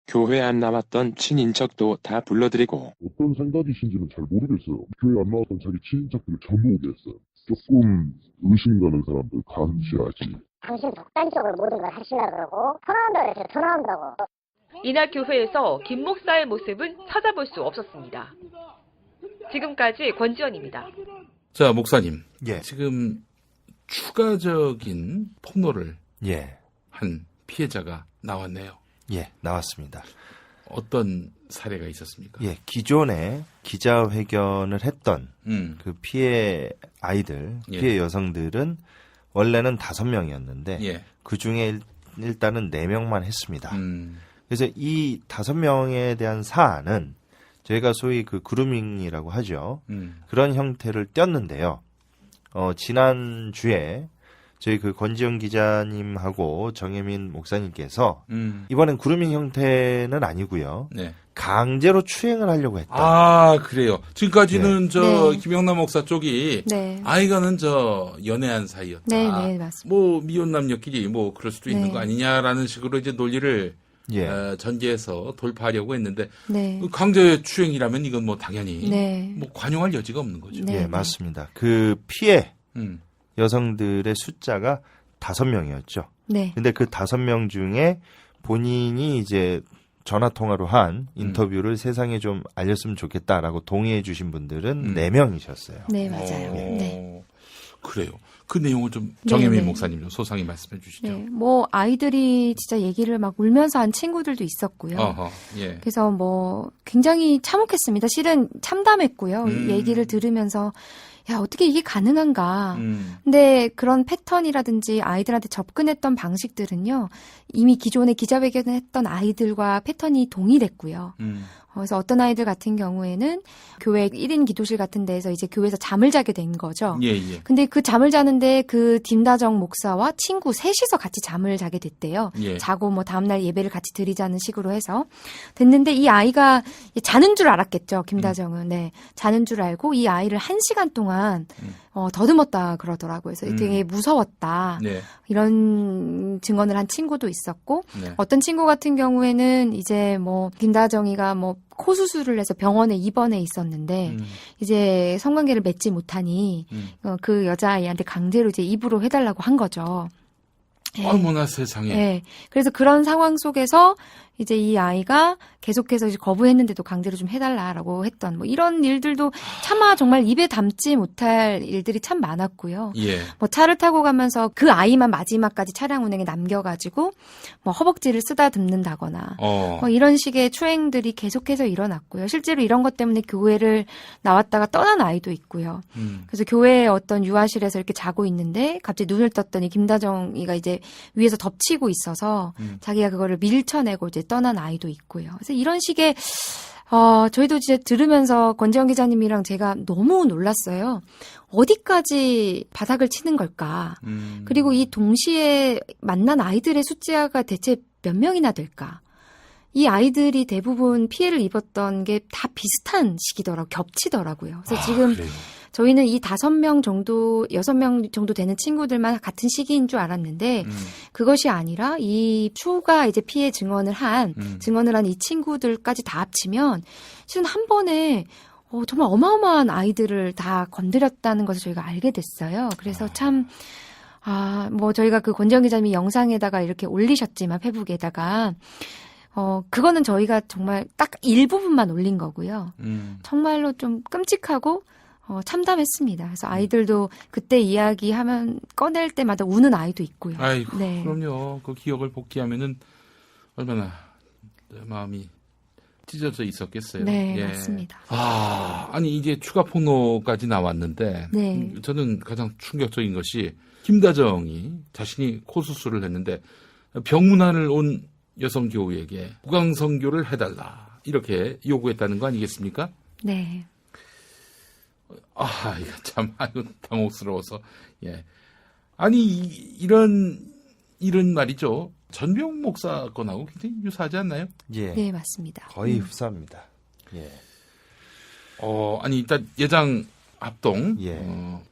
S17: 교회 안 나왔던 친인척도 다 불러들이고
S21: 어떤 생각이신지는 잘 모르겠어요. 교회 안 나왔던 자기 친인척들을 전부 오게 했어요. 조금 의심 가는 사람들 감시하지.
S18: 당신 독단적으로 모든 걸 하시려고 그러고 더 나온다고 해서 더 나온다고.
S15: 이날 교회에서 김 목사의 모습은 찾아볼 수 없었습니다. 지금까지 권지연입니다.
S2: 자, 목사님.
S7: 예.
S2: 지금 추가적인 폭로를
S7: 예.
S2: 한 피해자가 나왔네요.
S7: 예, 나왔습니다.
S2: 어떤 사례가 있었습니까?
S7: 예, 기존에 기자회견을 했던 그 피해 아이들, 피해 여성들은 원래는 5명이었는데
S2: 예.
S7: 그 중에 일단은 4명만 했습니다. 그래서 이 5명에 대한 사안은 저희가 소위 그 그루밍이라고 하죠. 그런 형태를 띄었는데요. 지난주에 저희 그 권지영 기자님하고 정혜민 목사님께서 이번엔 그루밍 형태는 아니고요.
S2: 네.
S7: 강제로 추행을 하려고 했다.
S2: 아, 그래요. 지금까지는
S8: 네.
S2: 김영남 목사 쪽이
S8: 네.
S2: 아이가는 연애한 사이였다.
S8: 네, 네, 맞습니다.
S2: 뭐 미혼 남녀끼리 뭐 그럴 수도 있는
S8: 네.
S2: 거 아니냐라는 식으로 이제 논리를
S7: 예.
S2: 전개해서 돌파하려고 했는데
S8: 네.
S2: 강제 추행이라면 이건 뭐 당연히
S8: 네.
S2: 뭐 관용할 여지가 없는 거죠.
S8: 네.
S7: 예, 맞습니다. 그 피해 여성들의 숫자가 5명이었죠.
S8: 네.
S7: 근데 그 5명 중에 본인이 이제 전화 통화로 한 인터뷰를 세상에 좀 알렸으면 좋겠다라고 동의해 주신 분들은 4명이셨어요.
S8: 네, 맞아요.
S2: 네. 그래요. 그 내용을 좀 정혜민
S8: 네.
S2: 목사님 좀 소상히 말씀해 주시죠.
S8: 네, 뭐 아이들이 진짜 얘기를 막 울면서 한 친구들도 있었고요.
S2: 어허, 예.
S8: 그래서 뭐 굉장히 참혹했습니다. 실은 참담했고요. 얘기를 들으면서 야, 어떻게 이게 가능한가. 근데 그런 패턴이라든지 아이들한테 접근했던 방식들은요, 이미 기존에 기자회견을 했던 아이들과 패턴이 동일했고요. 그래서 어떤 아이들 같은 경우에는 교회 1인 기도실 같은 데에서 이제 교회에서 잠을 자게 된 거죠.
S2: 예, 예.
S8: 근데 그 잠을 자는데 그 김다정 목사와 친구 셋이서 같이 잠을 자게 됐대요.
S2: 예.
S8: 자고 뭐 다음날 예배를 같이 드리자는 식으로 해서 됐는데 이 아이가 자는 줄 알았겠죠. 김다정은. 네. 자는 줄 알고 이 아이를 1시간 동안 더듬었다 그러더라고요. 그래서 되게 무서웠다.
S2: 네.
S8: 이런 증언을 한 친구도 있었고
S2: 네.
S8: 어떤 친구 같은 경우에는 이제 뭐 김다정이가 뭐 코 수술을 해서 병원에 입원해 있었는데 이제 성관계를 맺지 못하니 그 여자아이한테 강제로 이제 입으로 해달라고 한 거죠. 네.
S2: 어머나 세상에.
S8: 네. 그래서 그런 상황 속에서 이제 이 아이가 계속해서 이제 거부했는데도 강제로 좀 해달라라고 했던 뭐 이런 일들도 차마 정말 입에 담지 못할 일들이 참 많았고요.
S2: 예.
S8: 뭐 차를 타고 가면서 그 아이만 마지막까지 차량 운행에 남겨가지고 뭐 허벅지를 쓰다듬는다거나 뭐 이런 식의 추행들이 계속해서 일어났고요. 실제로 이런 것 때문에 교회를 나왔다가 떠난 아이도 있고요. 그래서 교회의 어떤 유아실에서 이렇게 자고 있는데 갑자기 눈을 떴더니 김다정이가 이제 위에서 덮치고 있어서 자기가 그거를 밀쳐내고 이제 떠난 아이도 있고요. 그래서 이런 식의 저희도 이제 들으면서 권지영 기자님이랑 제가 너무 놀랐어요. 어디까지 바닥을 치는 걸까? 그리고 이 동시에 만난 아이들의 숫자가 대체 몇 명이나 될까? 이 아이들이 대부분 피해를 입었던 게 다 비슷한 시기더라고요. 겹치더라고요. 그래서 지금
S2: 그래요.
S8: 저희는 이 5명 정도, 6명 정도 되는 친구들만 같은 시기인 줄 알았는데 그것이 아니라 이 추가 이제 피해 증언을 한 이 친구들까지 다 합치면 실은 한 번에 정말 어마어마한 아이들을 다 건드렸다는 것을 저희가 알게 됐어요. 그래서 참 뭐 저희가 그 권지영 기자님이 영상에다가 이렇게 올리셨지만 페북에다가 그거는 저희가 정말 딱 일부분만 올린 거고요. 정말로 좀 끔찍하고 참담했습니다. 그래서 아이들도 그때 이야기하면 꺼낼 때마다 우는 아이도 있고요.
S2: 아이고,
S8: 네.
S2: 그럼요. 그 기억을 복귀하면은 얼마나 마음이 찢어져 있었겠어요.
S8: 네,
S2: 예.
S8: 맞습니다.
S2: 아니 이게 추가 폭로까지 나왔는데
S8: 네.
S2: 저는 가장 충격적인 것이 김다정이 자신이 코 수술을 했는데 병문안을 온 여성 교우에게 구강 선교를 해달라 이렇게 요구했다는 거 아니겠습니까?
S8: 네.
S2: 이거 참, 당혹스러워서, 예. 아니, 이런 말이죠. 전병 목사 건하고 굉장히 유사하지 않나요?
S7: 예.
S8: 네, 맞습니다.
S7: 거의 흡사합니다. 예.
S2: 아니, 일단 예장 합동,
S7: 예.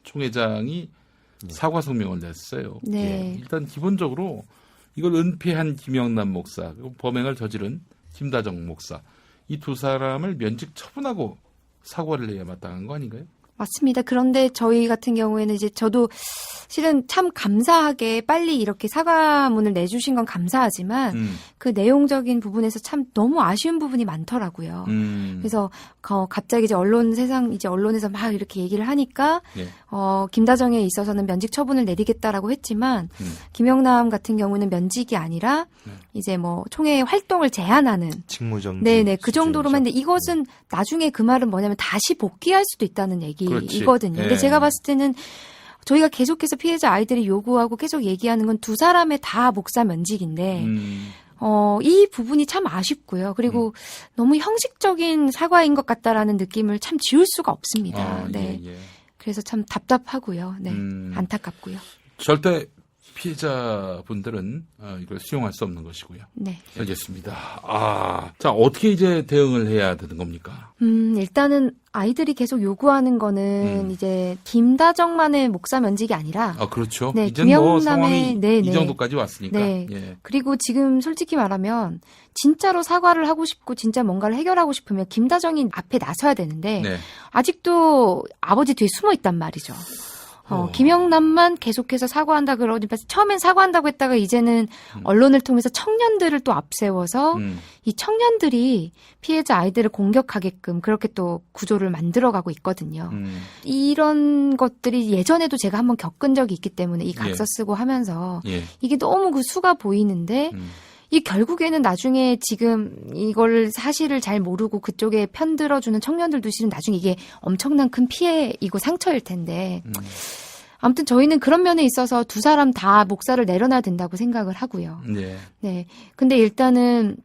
S2: 총회장이 사과 성명을 냈어요.
S8: 네.
S2: 예. 일단 기본적으로 이걸 은폐한 김영남 목사, 그리고 범행을 저지른 김다정 목사 이 두 사람을 면직 처분하고 사과를 해야 마땅한 거 아닌가요?
S8: 맞습니다. 그런데 저희 같은 경우에는 이제 저도 실은 참 감사하게 빨리 이렇게 사과문을 내주신 건 감사하지만 그 내용적인 부분에서 참 너무 아쉬운 부분이 많더라고요. 그래서 갑자기 이제 언론에서 막 이렇게 얘기를 하니까
S2: 네.
S8: 김다정에 있어서는 면직 처분을 내리겠다라고 했지만 김영남 같은 경우는 면직이 아니라 이제 뭐 총회 활동을 제한하는
S7: 직무정지.
S8: 네네 그 정도로만 했는데 이것은 나중에 그 말은 뭐냐면 다시 복귀할 수도 있다는 얘기이거든요. 근데 제가 봤을 때는 저희가 계속해서 피해자 아이들이 요구하고 계속 얘기하는 건 두 사람의 다 목사 면직인데 이 부분이 참 아쉽고요. 그리고 너무 형식적인 사과인 것 같다라는 느낌을 참 지울 수가 없습니다. 네.
S2: 예.
S8: 그래서 참 답답하고요. 네. 안타깝고요.
S2: 절대 피해자분들은 이걸 수용할 수 없는 것이고요.
S8: 네.
S2: 알겠습니다. 자, 어떻게 이제 대응을 해야 되는 겁니까?
S8: 일단은 아이들이 계속 요구하는 거는 이제 김다정만의 목사 면직이 아니라
S2: 그렇죠.
S8: 네,
S2: 이제 뭐
S8: 김영남의
S2: 상황이
S8: 네.
S2: 이 정도까지 왔으니까.
S8: 네.
S2: 예.
S8: 그리고 지금 솔직히 말하면 진짜로 사과를 하고 싶고 진짜 뭔가를 해결하고 싶으면 김다정이 앞에 나서야 되는데
S2: 네.
S8: 아직도 아버지 뒤에 숨어 있단 말이죠. 김영남만 계속해서 사과한다 그러니까 처음엔 사과한다고 했다가 이제는 언론을 통해서 청년들을 또 앞세워서 이 청년들이 피해자 아이들을 공격하게끔 그렇게 또 구조를 만들어가고 있거든요. 이런 것들이 예전에도 제가 한번 겪은 적이 있기 때문에 이 각서 쓰고 하면서 이게 너무 그 수가 보이는데 이 결국에는 나중에 지금 이걸 사실을 잘 모르고 그쪽에 편들어주는 청년들도 실은 나중에 이게 엄청난 큰 피해이고 상처일 텐데 아무튼 저희는 그런 면에 있어서 두 사람 다 목사를 내려놔야 된다고 생각을 하고요. 네. 근데 일단은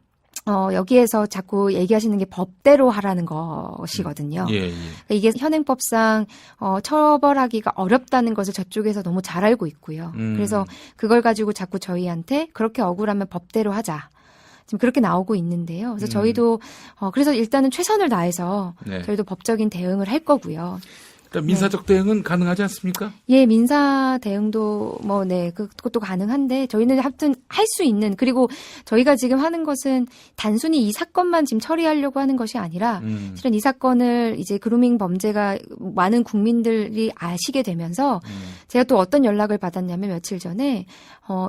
S8: 여기에서 자꾸 얘기하시는 게 법대로 하라는 것이거든요. 그러니까 이게 현행법상 처벌하기가 어렵다는 것을 저쪽에서 너무 잘 알고 있고요. 그래서 그걸 가지고 자꾸 저희한테 그렇게 억울하면 법대로 하자. 지금 그렇게 나오고 있는데요. 그래서 저희도 그래서 일단은 최선을 다해서 저희도 법적인 대응을 할 거고요.
S2: 그러니까 민사적 대응은 가능하지 않습니까?
S8: 예, 민사 대응도 그것도 가능한데 저희는 하여튼 할 수 있는 그리고 저희가 지금 하는 것은 단순히 이 사건만 지금 처리하려고 하는 것이 아니라 실은 이 사건을 이제 그루밍 범죄가 많은 국민들이 아시게 되면서 제가 또 어떤 연락을 받았냐면 며칠 전에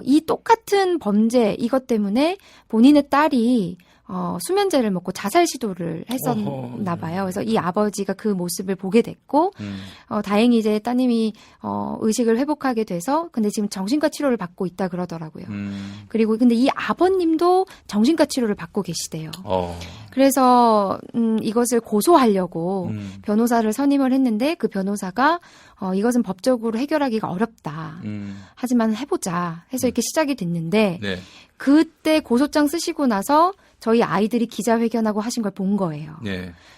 S8: 이 똑같은 범죄 이것 때문에 본인의 딸이 수면제를 먹고 자살 시도를 했었나 봐요. 그래서 이 아버지가 그 모습을 보게 됐고, 다행히 이제 따님이, 의식을 회복하게 돼서, 근데 지금 정신과 치료를 받고 있다 그러더라고요. 그리고 근데 이 아버님도 정신과 치료를 받고 계시대요. 그래서, 이것을 고소하려고 변호사를 선임을 했는데, 그 변호사가, 이것은 법적으로 해결하기가 어렵다. 하지만 해보자. 해서 이렇게 시작이 됐는데, 그때 고소장 쓰시고 나서 저희 아이들이 기자회견하고 하신 걸 본 거예요.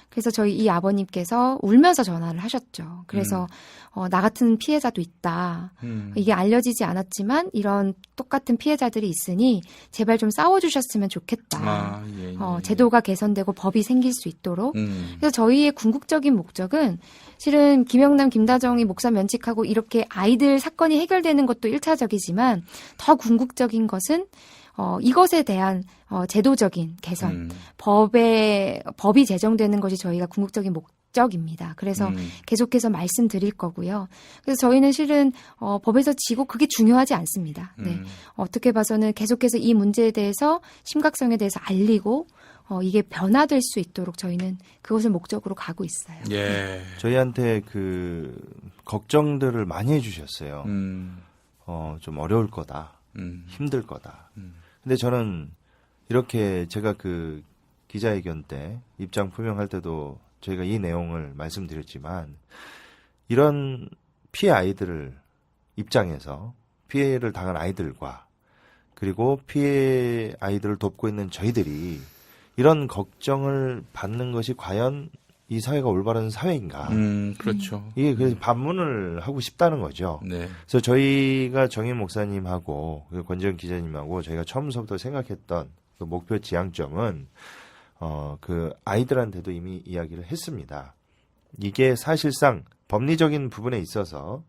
S8: 그래서 저희 이 아버님께서 울면서 전화를 하셨죠. 그래서 나 같은 피해자도 있다. 이게 알려지지 않았지만 이런 똑같은 피해자들이 있으니 제발 좀 싸워주셨으면 좋겠다. 제도가 개선되고 법이 생길 수 있도록. 그래서 저희의 궁극적인 목적은 실은 김영남, 김다정이 목사 면직하고 이렇게 아이들 사건이 해결되는 것도 1차적이지만 더 궁극적인 것은 이것에 대한 제도적인 개선, 법이 제정되는 것이 저희가 궁극적인 목적입니다. 그래서 계속해서 말씀드릴 거고요. 그래서 저희는 실은 법에서 지고 그게 중요하지 않습니다. 네. 어떻게 봐서는 계속해서 이 문제에 대해서 심각성에 대해서 알리고 이게 변화될 수 있도록 저희는 그것을 목적으로 가고 있어요.
S7: 저희한테 그 걱정들을 많이 해주셨어요. 좀 어려울 거다, 힘들 거다. 근데 저는 이렇게 제가 그 기자회견 때 입장 표명할 때도 저희가 이 내용을 말씀드렸지만 이런 피해 아이들을 입장에서 피해를 당한 아이들과 그리고 피해 아이들을 돕고 있는 저희들이 이런 걱정을 받는 것이 과연 이 사회가 올바른 사회인가?
S2: 그렇죠.
S7: 이게 그래서 반문을 하고 싶다는 거죠. 그래서 저희가 정인 목사님하고 권지현 기자님하고 저희가 처음부터 생각했던 그 목표 지향점은 그 아이들한테도 이미 이야기를 했습니다. 이게 사실상 법리적인 부분에 있어서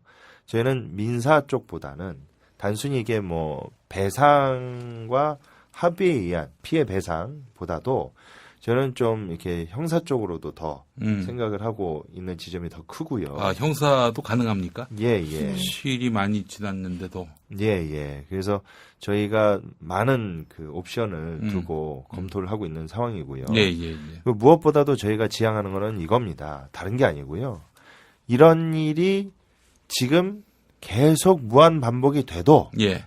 S7: 저희는 민사 쪽보다는 단순히 이게 뭐 배상과 합의에 의한 피해 배상보다도 저는 좀 이렇게 형사 쪽으로도 더 생각을 하고 있는 지점이 더 크고요.
S2: 아, 형사도 가능합니까?
S7: 예, 예.
S2: 시일이 많이 지났는데도.
S7: 예, 예. 그래서 저희가 많은 그 옵션을 두고 검토를 하고 있는 상황이고요.
S2: 예, 예, 예.
S7: 무엇보다도 저희가 지향하는 거는 이겁니다. 다른 게 아니고요. 이런 일이 지금 계속 무한 반복이 돼도
S2: 예.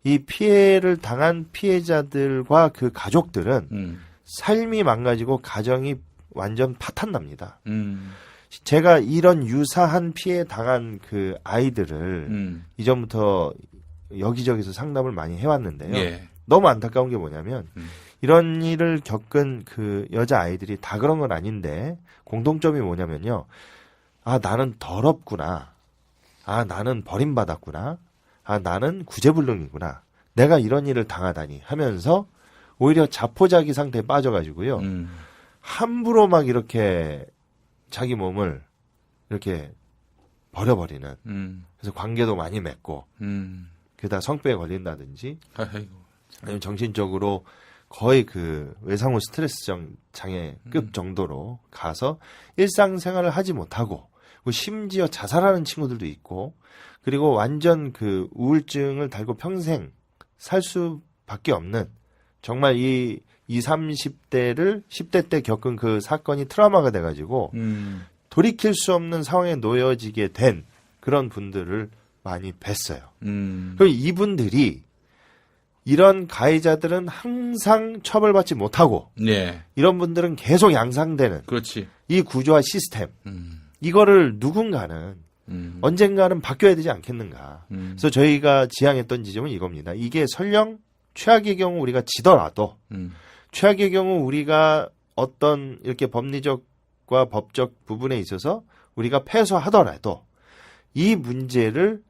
S7: 이 피해를 당한 피해자들과 그 가족들은 삶이 망가지고 가정이 완전 파탄납니다. 제가 이런 유사한 피해 당한 그 아이들을 이전부터 여기저기서 상담을 많이 해왔는데요.
S2: 예.
S7: 너무 안타까운 게 뭐냐면 이런 일을 겪은 그 여자 아이들이 다 그런 건 아닌데 공통점이 뭐냐면요. 아, 나는 더럽구나. 아, 나는 버림받았구나. 아, 나는 구제불능이구나. 내가 이런 일을 당하다니 하면서 오히려 자포자기 상태에 빠져가지고요. 함부로 막 이렇게 자기 몸을 이렇게 버려버리는. 그래서 관계도 많이 맺고, 게다가 성병에 걸린다든지, 아니면 정신적으로 거의 그 외상후 스트레스 장애급 정도로 가서 일상생활을 하지 못하고, 심지어 자살하는 친구들도 있고, 그리고 완전 그 우울증을 달고 평생 살 수밖에 없는, 정말 이 20, 30대를 10대 때 겪은 그 사건이 트라우마가 돼가지고 돌이킬 수 없는 상황에 놓여지게 된 그런 분들을 많이 뵀어요. 그럼 이분들이 이런 가해자들은 항상 처벌받지 못하고
S2: 예.
S7: 이런 분들은 계속 양상되는
S2: 그렇지.
S7: 이 구조와 시스템 이거를 누군가는 언젠가는 바뀌어야 되지 않겠는가. 그래서 저희가 지향했던 지점은 이겁니다. 이게 설령 최악의 경우 우리가 지더라도 최악의 경우 우리가 어떤 이렇게 법리적과 법적 부분에 있어서 우리가 패소하더라도 이 문제를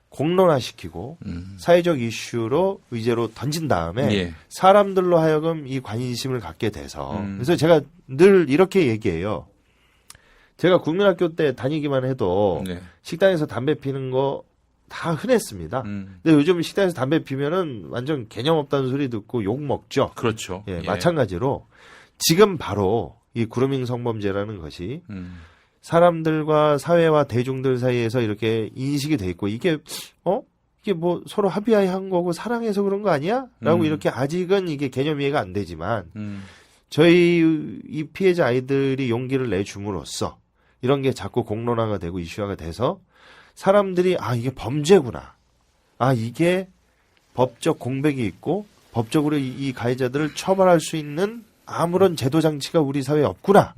S7: 공론화시키고 사회적 이슈로 의제로 던진 다음에
S2: 예.
S7: 사람들로 하여금 이 관심을 갖게 돼서 그래서 제가 늘 이렇게 얘기해요. 제가 국민학교 때 다니기만 해도
S2: 네.
S7: 식당에서 담배 피는 거 다 흔했습니다. 근데 요즘 식당에서 담배 피면은 완전 개념 없다는 소리 듣고 욕 먹죠.
S2: 그렇죠.
S7: 예,
S2: 예.
S7: 마찬가지로 지금 바로 이 그루밍 성범죄라는 것이 사람들과 사회와 대중들 사이에서 이렇게 인식이 돼 있고 이게 뭐 서로 합의한 거고 사랑해서 그런 거 아니야? 라고 이렇게 아직은 이게 개념 이해가 안 되지만 저희 이 피해자 아이들이 용기를 내줌으로써 이런 게 자꾸 공론화가 되고 이슈화가 돼서 사람들이 아 이게 범죄구나. 아 이게 법적 공백이 있고 법적으로 이 가해자들을 처벌할 수 있는 아무런 제도 장치가 우리 사회에 없구나.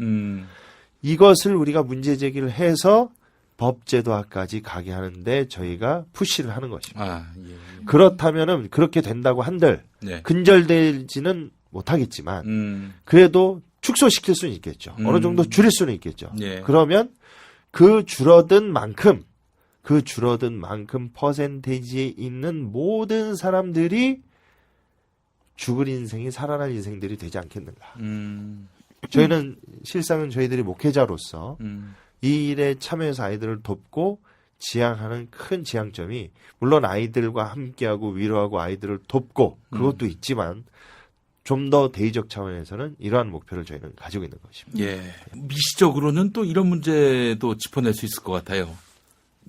S7: 이것을 우리가 문제 제기를 해서 법제도화까지 가게 하는데 저희가 푸시를 하는 것입니다.
S2: 아, 예, 예.
S7: 그렇다면은 그렇게 된다고 한들
S2: 네.
S7: 근절되지는 못하겠지만 그래도 축소시킬 수는 있겠죠. 어느 정도 줄일 수는 있겠죠.
S2: 예.
S7: 그러면 그 줄어든 만큼 퍼센테이지에 있는 모든 사람들이 죽을 인생이 살아날 인생들이 되지 않겠는가. 저희는 실상은 저희들이 목회자로서 이 일에 참여해서 아이들을 돕고 지향하는 큰 지향점이 물론 아이들과 함께하고 위로하고 아이들을 돕고 그것도 있지만 좀 더 대의적 차원에서는 이러한 목표를 저희는 가지고 있는 것입니다.
S2: 예. 미시적으로는 또 이런 문제도 짚어낼 수 있을 것 같아요.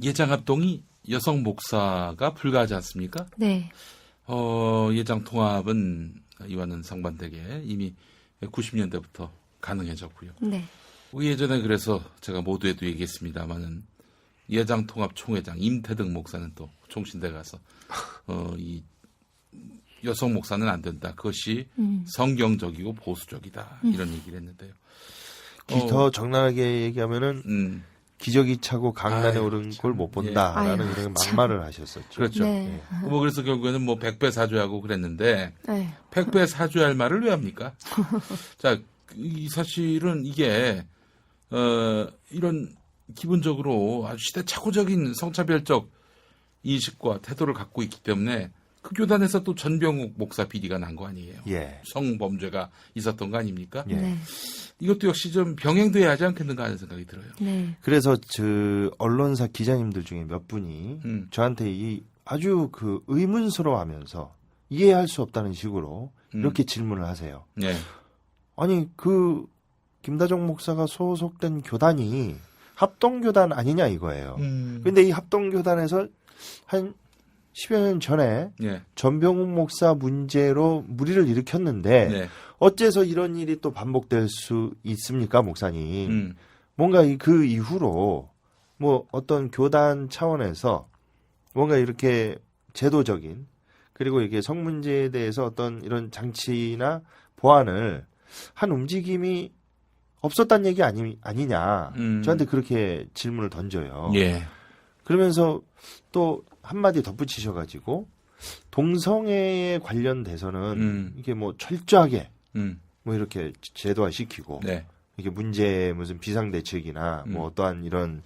S2: 예장합동이 여성 목사가 불가하지 않습니까?
S8: 네.
S2: 예장통합은 이와는 상반되게 이미 90년대부터 가능해졌고요.
S8: 네.
S2: 예전에 그래서 제가 모두에도 얘기했습니다만은 예장통합 총회장 임태등 목사는 또 총신대 가서 이 여성 목사는 안 된다. 그것이 성경적이고 보수적이다. 이런 얘기를 했는데요.
S7: 더 적나라하게 얘기하면은 기저귀 차고 강단에 오른 걸 못 본다라는 그런 막말을 하셨었죠.
S2: 그렇죠.
S8: 네.
S2: 뭐 그래서 결국에는 뭐 100배 사죄하고 그랬는데
S8: 네.
S2: 100배 사죄할 말을 왜 합니까? 자, 이 사실은 이게 이런 기본적으로 아주 시대착오적인 성차별적 인식과 태도를 갖고 있기 때문에 그 교단에서 또 전병욱 목사 비리가 난 거 아니에요.
S7: 예.
S2: 성범죄가 있었던 거 아닙니까?
S7: 예.
S8: 네.
S2: 이것도 역시 좀 병행돼야 하지 않겠는가 하는 생각이 들어요.
S8: 네.
S7: 그래서 언론사 기자님들 중에 몇 분이 저한테 이 아주 그 의문스러워하면서 이해할 수 없다는 식으로 이렇게 질문을 하세요.
S2: 네.
S7: 아니 그 김다정 목사가 소속된 교단이 합동교단 아니냐 이거예요. 근데 이 합동교단에서 한 10여 년 전에
S2: 예.
S7: 전병훈 목사 문제로 물의를 일으켰는데
S2: 네.
S7: 어째서 이런 일이 또 반복될 수 있습니까, 목사님? 뭔가 그 이후로 뭐 어떤 교단 차원에서 뭔가 이렇게 제도적인 그리고 이게 성 문제에 대해서 어떤 이런 장치나 보완을 한 움직임이 없었단 얘기 아니냐. 저한테 그렇게 질문을 던져요.
S2: 예.
S7: 그러면서 또 한마디 덧붙이셔가지고 동성애에 관련돼서는 이게 뭐 철저하게 뭐 이렇게 제도화 시키고
S2: 네.
S7: 이게 문제 무슨 비상대책이나 뭐 어떠한 이런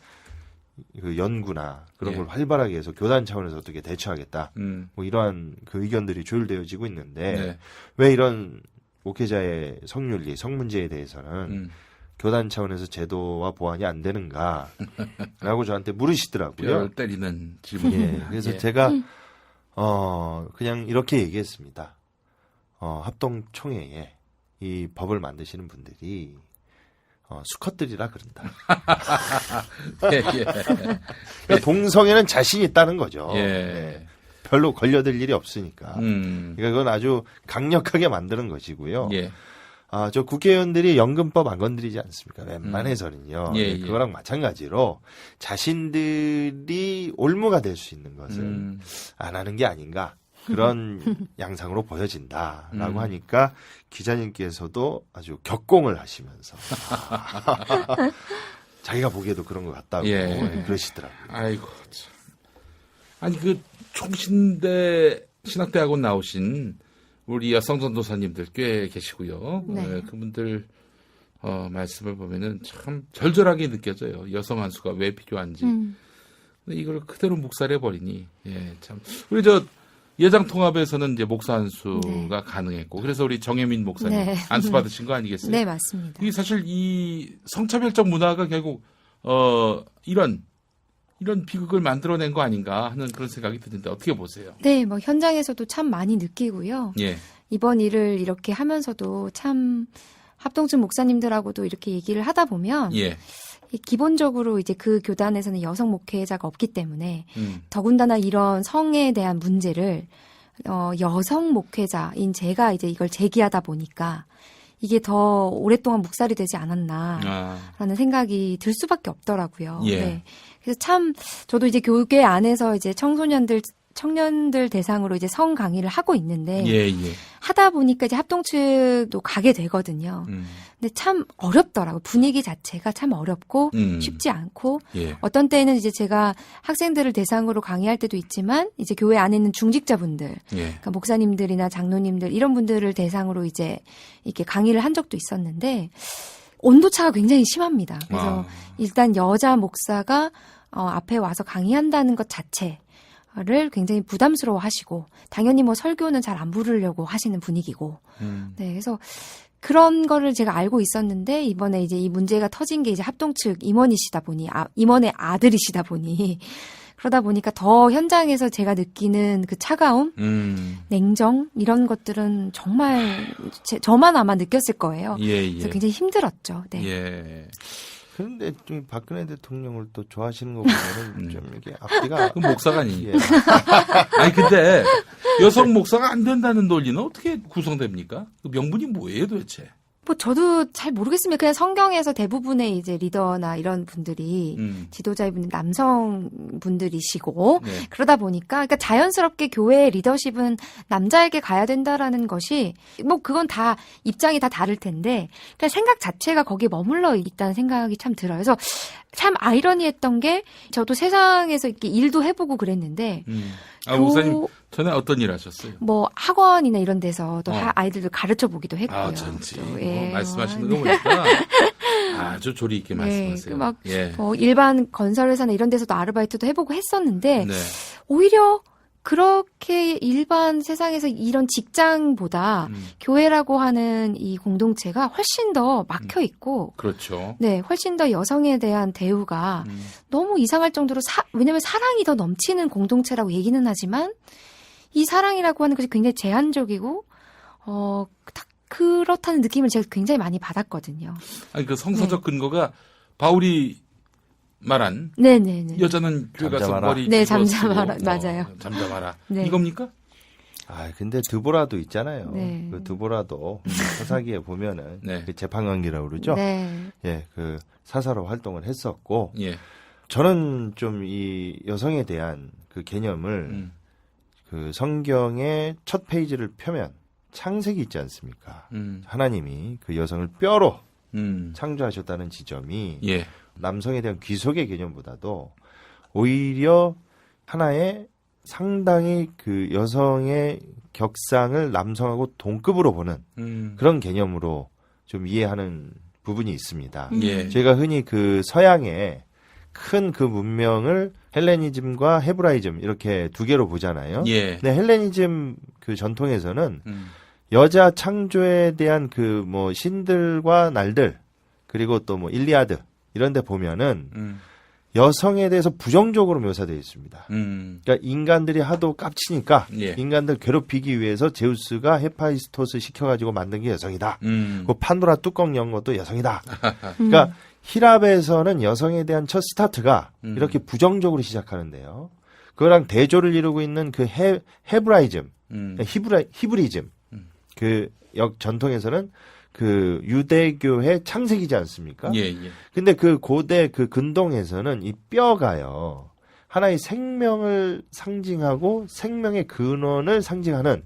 S7: 그 연구나 그런
S2: 예.
S7: 걸 활발하게 해서 교단 차원에서 어떻게 대처하겠다. 뭐 이러한 그 의견들이 조율되어지고 있는데
S2: 네.
S7: 왜 이런 목회자의 성윤리, 성 문제에 대해서는 교단 차원에서 제도와 보완이 안 되는가라고 저한테 물으시더라고요.
S2: 뼈를 때리는 질문.
S7: 예, 그래서
S2: 예.
S7: 제가 그냥 이렇게 얘기했습니다. 합동총회에 이 법을 만드시는 분들이 수컷들이라 그런다.
S2: 예, 예.
S7: 그러니까 동성애는 자신 있다는 거죠.
S2: 예.
S7: 네. 별로 걸려들 일이 없으니까. 그러니까 그건 아주 강력하게 만드는 것이고요.
S2: 예.
S7: 저 국회의원들이 연금법 안 건드리지 않습니까? 웬만해서는요.
S2: 예, 예.
S7: 그거랑 마찬가지로 자신들이 올무가 될 수 있는 것을 안 하는 게 아닌가. 그런 양상으로 보여진다라고 하니까 기자님께서도 아주 격공을 하시면서 자기가 보기에도 그런 것 같다고
S2: 예.
S7: 그러시더라고요.
S2: 아이고 참. 아니 그 총신대 신학대학원 나오신 우리 여성 전도사님들 꽤 계시고요.
S8: 네.
S2: 그분들 말씀을 보면은 참 절절하게 느껴져요. 여성 한 수가 왜 필요한지. 근데 이걸 그대로 묵살해 버리니 참 우리 저 예장 통합에서는 이제 목사 안수가 가능했고 그래서 우리 정혜민 목사님
S8: 네.
S2: 안수 받으신 거 아니겠어요?
S8: 네, 맞습니다.
S2: 이게 사실 이 성차별적 문화가 결국 이런 비극을 만들어낸 거 아닌가 하는 그런 생각이 드는데 어떻게 보세요?
S8: 네, 뭐 현장에서도 참 많이 느끼고요.
S2: 예.
S8: 이번 일을 이렇게 하면서도 참 합동측 목사님들하고도 이렇게 얘기를 하다 보면
S2: 예.
S8: 기본적으로 이제 그 교단에서는 여성 목회자가 없기 때문에 더군다나 이런 성에 대한 문제를 여성 목회자인 제가 이제 이걸 제기하다 보니까 이게 더 오랫동안 묵살이 되지 않았나라는 생각이 들 수밖에 없더라고요.
S2: 예.
S8: 네. 그래서 참 저도 이제 교계 안에서 이제 청년들 대상으로 이제 성 강의를 하고 있는데
S2: 예.
S8: 하다 보니까 이제 합동측도 가게 되거든요. 근데 참 어렵더라고요. 분위기 자체가 참 어렵고 쉽지 않고
S2: 예.
S8: 어떤 때는 이제 제가 학생들을 대상으로 강의할 때도 있지만 이제 교회 안에 있는 중직자분들, 그러니까 목사님들이나 장로님들 이런 분들을 대상으로 이제 이렇게 강의를 한 적도 있었는데 온도차가 굉장히 심합니다. 그래서 일단 여자 목사가 앞에 와서 강의한다는 것 자체를 굉장히 부담스러워 하시고, 당연히 뭐 설교는 잘 안 부르려고 하시는 분위기고, 네, 그래서 그런 거를 제가 알고 있었는데, 이번에 이제 이 문제가 터진 게 이제 합동측 임원이시다 보니, 임원의 아들이시다 보니, 그러다 보니까 더 현장에서 제가 느끼는 그 차가움, 냉정, 이런 것들은 정말 저만 아마 느꼈을 거예요. 그래서 굉장히 힘들었죠. 네.
S7: 예. 그런데 좀 박근혜 대통령을 또 좋아하시는 거 보면은 좀 이게 앞뒤가
S2: 그 목사가 아니니까. 아니 근데 여성 목사가 안 된다는 논리는 어떻게 구성됩니까? 그 명분이 뭐예요 도대체?
S8: 뭐 저도 잘 모르겠습니다. 그냥 성경에서 대부분의 이제 리더나 이런 분들이 지도자분들 남성 분들이시고 그러다 보니까 그러니까 자연스럽게 교회의 리더십은 남자에게 가야 된다라는 것이 뭐 그건 다 입장이 다 다를 텐데 그러니까 생각 자체가 거기에 머물러 있다는 생각이 참 들어요. 그래서 참 아이러니했던 게 저도 세상에서 이렇게 일도 해보고 그랬는데
S2: 목사님 전에 어떤 일 하셨어요?
S8: 뭐 학원이나 이런 데서 또 아이들도 가르쳐 보기도 했고요.
S2: 아, 전지. 말씀하시는 거 보니까 아주 조리 있게 말씀하세요.
S8: 막 일반 건설회사나 이런 데서도 아르바이트도 해보고 했었는데
S2: 네.
S8: 오히려 그렇게 일반 세상에서 이런 직장보다 교회라고 하는 이 공동체가 훨씬 더 막혀 있고,
S2: 그렇죠.
S8: 네, 훨씬 더 여성에 대한 대우가 너무 이상할 정도로 왜냐면 사랑이 더 넘치는 공동체라고 얘기는 하지만 이 사랑이라고 하는 것이 굉장히 제한적이고 딱 그렇다는 느낌을 제가 굉장히 많이 받았거든요.
S2: 아니 그 성서적 근거가 바울이 말한
S8: 네네네.
S2: 여자는 교회 가서
S7: 잠잠하라.
S2: 머리
S8: 네,
S2: 집어 쓰고,
S8: 잠잠하라. 맞아요.
S2: 잠잠하라.
S8: 네.
S2: 이겁니까?
S7: 아, 근데 드보라도 있잖아요.
S8: 네.
S7: 그 드보라도 사사기에 보면은
S2: 네.
S7: 그 재판관계라고 그러죠.
S8: 네.
S7: 예, 그 사사로 활동을 했었고,
S2: 예.
S7: 저는 좀 이 여성에 대한 그 개념을 그 성경의 첫 페이지를 펴면 창세기 있지 않습니까? 하나님이 그 여성을 뼈로 창조하셨다는 지점이
S2: 예.
S7: 남성에 대한 귀속의 개념보다도 오히려 하나의 상당히 그 여성의 격상을 남성하고 동급으로 보는 그런 개념으로 좀 이해하는 부분이 있습니다.
S2: 예.
S7: 저희가 흔히 그 서양의 큰 그 문명을 헬레니즘과 헤브라이즘 이렇게 두 개로 보잖아요.
S2: 예.
S7: 근데 헬레니즘 그 전통에서는 여자 창조에 대한 그 뭐 신들과 날들 그리고 또 뭐 일리아드 이런 데 보면은 여성에 대해서 부정적으로 묘사되어 있습니다. 그러니까 인간들이 하도 깝치니까
S2: 예.
S7: 인간들 괴롭히기 위해서 제우스가 헤파이스토스 시켜가지고 만든 게 여성이다. 그 판도라 뚜껑 연 것도 여성이다. 그러니까 히랍에서는 여성에 대한 첫 스타트가 이렇게 부정적으로 시작하는데요. 그거랑 대조를 이루고 있는 그 헤브라이즘, 히브리즘, 그 전통에서는 그 유대교의 창세기지 않습니까?
S2: 예, 예.
S7: 근데 그 고대 그 근동에서는 이 뼈가요. 하나의 생명을 상징하고 생명의 근원을 상징하는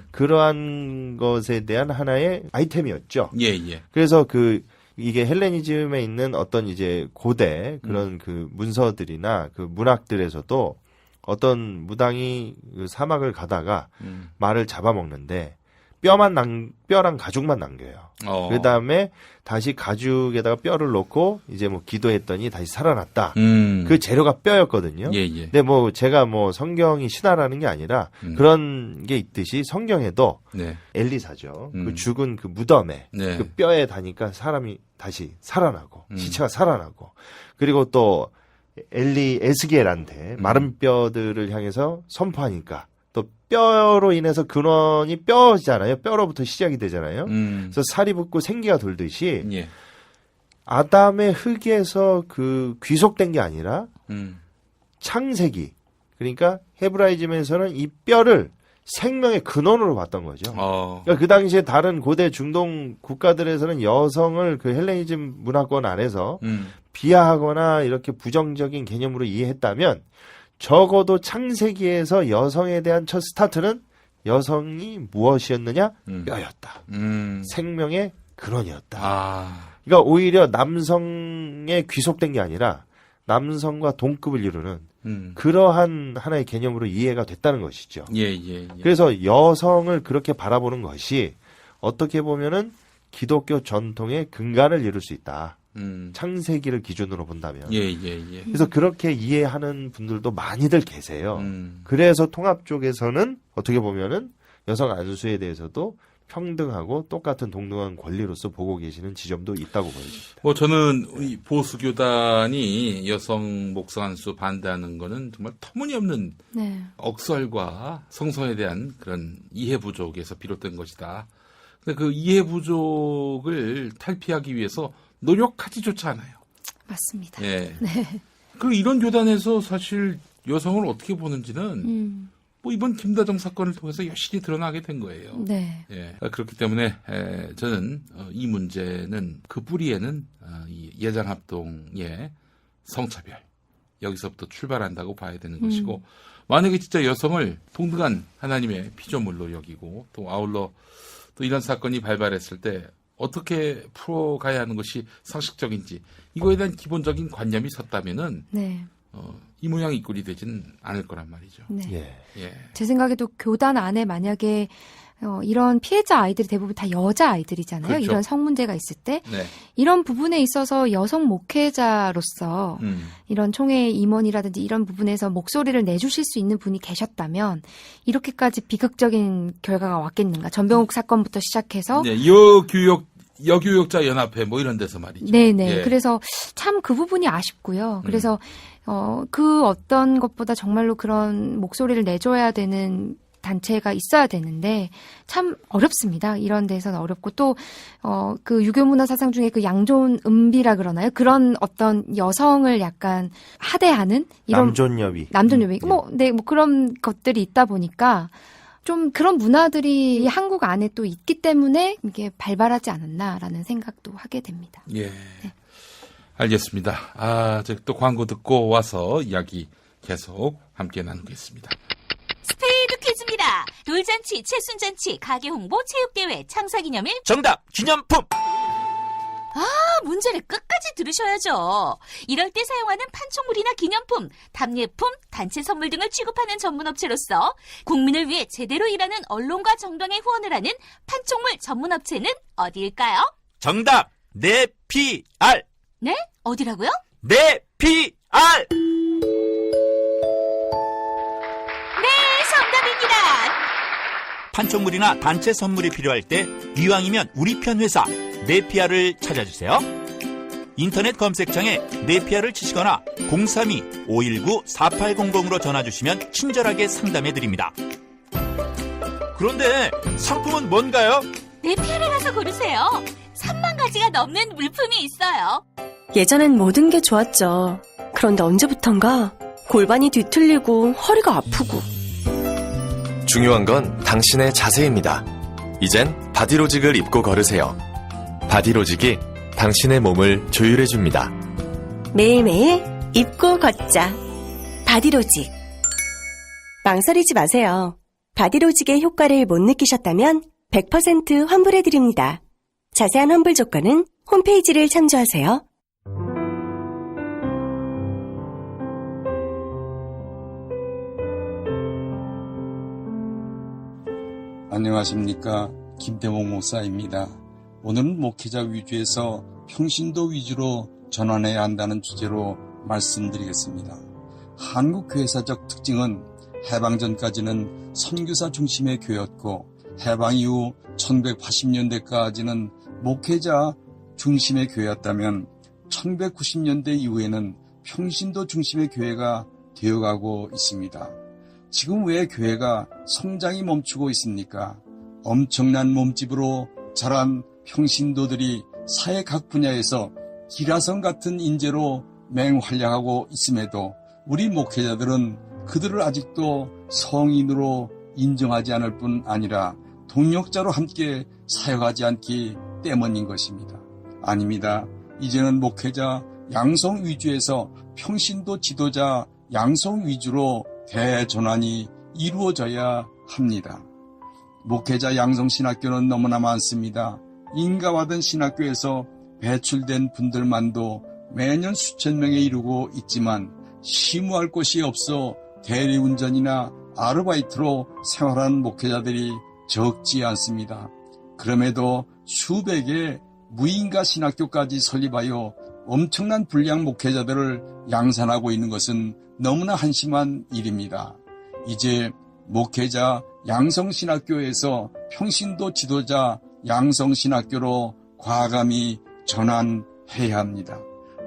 S7: 그러한 것에 대한 하나의 아이템이었죠.
S2: 예, 예.
S7: 그래서 그 이게 헬레니즘에 있는 어떤 이제 고대 그런 그 문서들이나 그 문학들에서도 어떤 무당이 그 사막을 가다가 말을 잡아먹는데 뼈랑 가죽만 남겨요. 그 다음에 다시 가죽에다가 뼈를 넣고 이제 뭐 기도했더니 다시 살아났다. 그 재료가 뼈였거든요.
S2: 예, 예.
S7: 근데 뭐 제가 뭐 성경이 신화라는 게 아니라 그런 게 있듯이 성경에도
S2: 네.
S7: 엘리사죠. 그 죽은 그 무덤에
S2: 네.
S7: 그 뼈에 다니까 사람이 다시 살아나고 시체가 살아나고 그리고 또 에스겔한테 마른 뼈들을 향해서 선포하니까 또 뼈로 인해서 근원이 뼈잖아요. 뼈로부터 시작이 되잖아요. 그래서 살이 붙고 생기가 돌듯이
S2: 예.
S7: 아담의 흙에서 그 귀속된 게 아니라 창세기 그러니까 헤브라이즘에서는 이 뼈를 생명의 근원으로 봤던 거죠. 그러니까 그 당시에 다른 고대 중동 국가들에서는 여성을 그 헬레니즘 문화권 안에서 비하하거나 이렇게 부정적인 개념으로 이해했다면 적어도 창세기에서 여성에 대한 첫 스타트는 여성이 무엇이었느냐? 뼈였다. 생명의 근원이었다. 그러니까 오히려 남성에 귀속된 게 아니라 남성과 동급을 이루는 그러한 하나의 개념으로 이해가 됐다는 것이죠.
S2: 예, 예, 예.
S7: 그래서 여성을 그렇게 바라보는 것이 어떻게 보면은 기독교 전통의 근간을 이룰 수 있다. 창세기를 기준으로 본다면.
S2: 예, 예, 예.
S7: 그래서 그렇게 이해하는 분들도 많이들 계세요. 그래서 통합 쪽에서는 어떻게 보면은 여성 안수에 대해서도 평등하고 똑같은 동등한 권리로서 보고 계시는 지점도 있다고 보여집니다.
S2: 뭐 저는 이 보수 교단이 여성 목사 안수 반대하는 거는 정말 터무니없는
S8: 네.
S2: 억설과 성서에 대한 그런 이해 부족에서 비롯된 것이다. 근데 그 이해 부족을 탈피하기 위해서 노력하지조차 않아요.
S8: 맞습니다.
S2: 예.
S8: 네.
S2: 그리고 이런 교단에서 사실 여성을 어떻게 보는지는 뭐 이번 김다정 사건을 통해서 여실히 드러나게 된 거예요.
S8: 네.
S2: 예. 그렇기 때문에 저는 이 문제는 그 뿌리에는 이 예장합동의 성차별 여기서부터 출발한다고 봐야 되는 것이고 만약에 진짜 여성을 동등한 하나님의 피조물로 여기고 또 아울러 또 이런 사건이 발발했을 때 어떻게 풀어가야 하는 것이 상식적인지 이거에 대한 기본적인 관념이 섰다면은
S8: 네.
S2: 이 모양 이 꼴이 되지는 않을 거란 말이죠.
S8: 네.
S2: 예.
S8: 제 생각에도 교단 안에 만약에 이런 피해자 아이들이 대부분 다 여자 아이들이잖아요.
S2: 그렇죠.
S8: 이런 성 문제가 있을 때
S2: 네.
S8: 이런 부분에 있어서 여성 목회자로서 이런 총회 임원이라든지 이런 부분에서 목소리를 내주실 수 있는 분이 계셨다면 이렇게까지 비극적인 결과가 왔겠는가. 전병욱 사건부터 시작해서
S2: 네, 여교육자 연합회 뭐 이런 데서 말이죠.
S8: 네네.
S2: 예.
S8: 그래서 참 그 부분이 아쉽고요. 그래서 그 어떤 것보다 정말로 그런 목소리를 내줘야 되는 단체가 있어야 되는데 참 어렵습니다. 이런 데서는 어렵고 또 그 유교문화 사상 중에 그 양존 음비라 그러나요? 그런 어떤 여성을 약간 하대하는 이런
S7: 남존여비.
S8: 뭐 그런 것들이 있다 보니까 좀 그런 문화들이 한국 안에 또 있기 때문에 이게 발발하지 않았나라는 생각도 하게 됩니다.
S2: 예. 네. 알겠습니다. 저기 또 광고 듣고 와서 이야기 계속 함께 나누겠습니다.
S12: 스페이드 퀴즈입니다. 돌잔치, 칠순잔치, 가게 홍보, 체육대회, 창사기념일.
S3: 정답! 기념품!
S12: 문제를 끝까지 들으셔야죠. 이럴 때 사용하는 판촉물이나 기념품, 답례품, 단체 선물 등을 취급하는 전문업체로서 국민을 위해 제대로 일하는 언론과 정당에 후원을 하는 판촉물 전문업체는 어디일까요?
S3: 정답! 네피알!
S12: 네? 어디라고요?
S3: 네피알!
S12: 네, 정답입니다.
S3: 판촉물이나 단체 선물이 필요할 때 이왕이면 우리 편 회사 네피알을 찾아주세요. 인터넷 검색창에 네피알을 치시거나 032-519-4800으로 전화주시면 친절하게 상담해드립니다. 그런데 상품은 뭔가요?
S12: 네피알에 가서 고르세요. 3만 가지가 넘는 물품이 있어요.
S1: 예전엔 모든 게 좋았죠. 그런데 언제부턴가 골반이 뒤틀리고 허리가 아프고.
S22: 중요한 건 당신의 자세입니다. 이젠 바디로직을 입고 걸으세요. 바디로직이 당신의 몸을 조율해줍니다.
S1: 매일매일 입고 걷자. 바디로직. 망설이지 마세요. 바디로직의 효과를 못 느끼셨다면 100% 환불해드립니다. 자세한 환불 조건은 홈페이지를 참조하세요.
S23: 안녕하십니까. 김대목 목사입니다. 오늘은 목회자 위주에서 평신도 위주로 전환해야 한다는 주제로 말씀드리겠습니다. 한국 교회사적 특징은 해방 전까지는 선교사 중심의 교회였고 해방 이후 1980년대까지는 목회자 중심의 교회였다면 1990년대 이후에는 평신도 중심의 교회가 되어가고 있습니다. 지금 왜 교회가 성장이 멈추고 있습니까? 엄청난 몸집으로 자란 평신도들이 사회 각 분야에서 기라성 같은 인재로 맹활약하고 있음에도 우리 목회자들은 그들을 아직도 성인으로 인정하지 않을 뿐 아니라 동역자로 함께 사역하지 않기 때문인 것입니다. 아닙니다. 이제는 목회자 양성 위주에서 평신도 지도자 양성 위주로 대전환이 이루어져야 합니다. 목회자 양성신학교는 너무나 많습니다. 인가받은 신학교에서 배출된 분들만도 매년 수천 명에 이르고 있지만 심우할 곳이 없어 대리운전이나 아르바이트로 생활하는 목회자들이 적지 않습니다. 그럼에도 수백의 무인가 신학교까지 설립하여 엄청난 불량 목회자들을 양산하고 있는 것은 너무나 한심한 일입니다. 이제 목회자 양성신학교에서 평신도 지도자 양성신학교로 과감히 전환해야 합니다.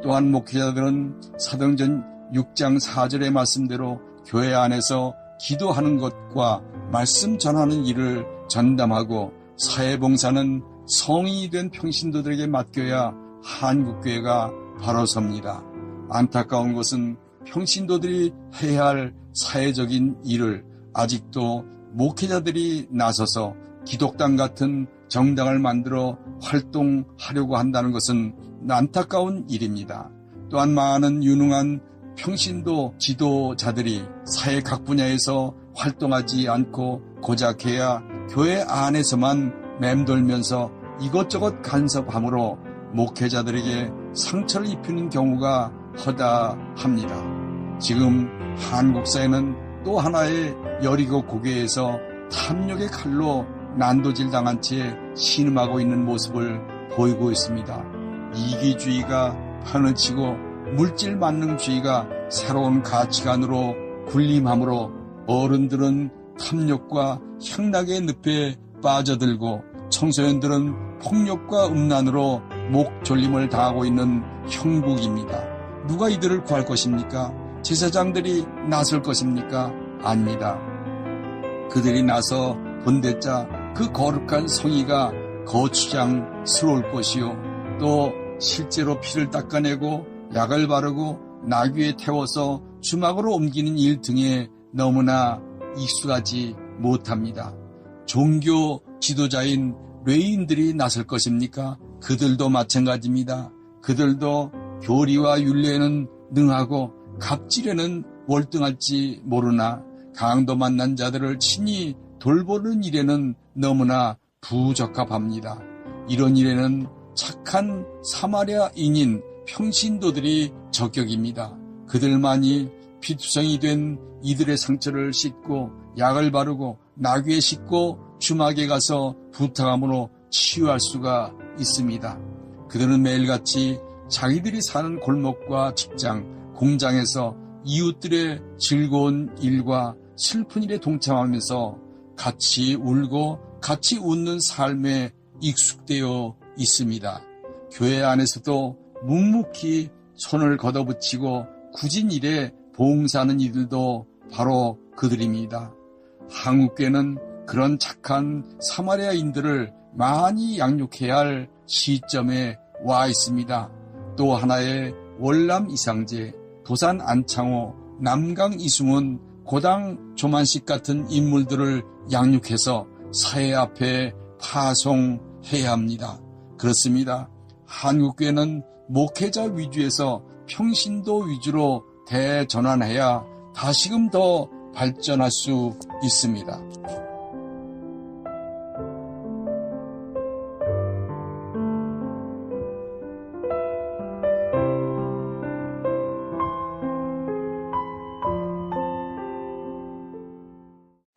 S23: 또한 목회자들은 사도행전 6장 4절의 말씀대로 교회 안에서 기도하는 것과 말씀 전하는 일을 전담하고 사회봉사는 성인이 된 평신도들에게 맡겨야 한국교회가 바로 섭니다. 안타까운 것은 평신도들이 해야 할 사회적인 일을 아직도 목회자들이 나서서 기독당 같은 정당을 만들어 활동하려고 한다는 것은 안타까운 일입니다. 또한 많은 유능한 평신도 지도자들이 사회 각 분야에서 활동하지 않고 고작 해야 교회 안에서만 맴돌면서 이것저것 간섭함으로 목회자들에게 상처를 입히는 경우가 허다합니다. 지금 한국 사회는 또 하나의 여리고 고개에서 탐욕의 칼로 난도질 당한 채 신음하고 있는 모습을 보이고 있습니다. 이기주의가 판을 치고 물질 만능주의가 새로운 가치관으로 군림함으로 어른들은 탐욕과 향락의 늪에 빠져들고 청소년들은 폭력과 음란으로 목졸림을 당하고 있는 형국입니다. 누가 이들을 구할 것입니까? 제사장들이 나설 것입니까? 아닙니다. 그들이 나서 본대자 그 거룩한 성의가 거추장스러울 것이요. 또 실제로 피를 닦아내고 약을 바르고 나귀에 태워서 주막으로 옮기는 일 등에 너무나 익숙하지 못합니다. 종교 지도자인 레위인들이 나설 것입니까? 그들도 마찬가지입니다. 그들도 교리와 윤례에는 능하고 갑질에는 월등할지 모르나 강도 만난 자들을 친히 돌보는 일에는 너무나 부적합합니다. 이런 일에는 착한 사마리아인인 평신도들이 적격입니다. 그들만이 피투성이 된 이들의 상처를 씻고 약을 바르고 나귀에 싣고 주막에 가서 부탁함으로 치유할 수가 있습니다. 그들은 매일같이 자기들이 사는 골목과 직장, 공장에서 이웃들의 즐거운 일과 슬픈 일에 동참하면서 같이 울고 같이 웃는 삶에 익숙되어 있습니다. 교회 안에서도 묵묵히 손을 걷어붙이고 굳은 일에 봉사하는 이들도 바로 그들입니다. 한국교회는 그런 착한 사마리아인들을 많이 양육해야 할 시점에 와 있습니다. 또 하나의 월남 이상재, 도산 안창호, 남강 이승훈, 고당 조만식 같은 인물들을 양육해서 사회 앞에 파송해야 합니다. 그렇습니다. 한국교회는 목회자 위주에서 평신도 위주로 대전환해야 다시금 더 발전할 수 있습니다.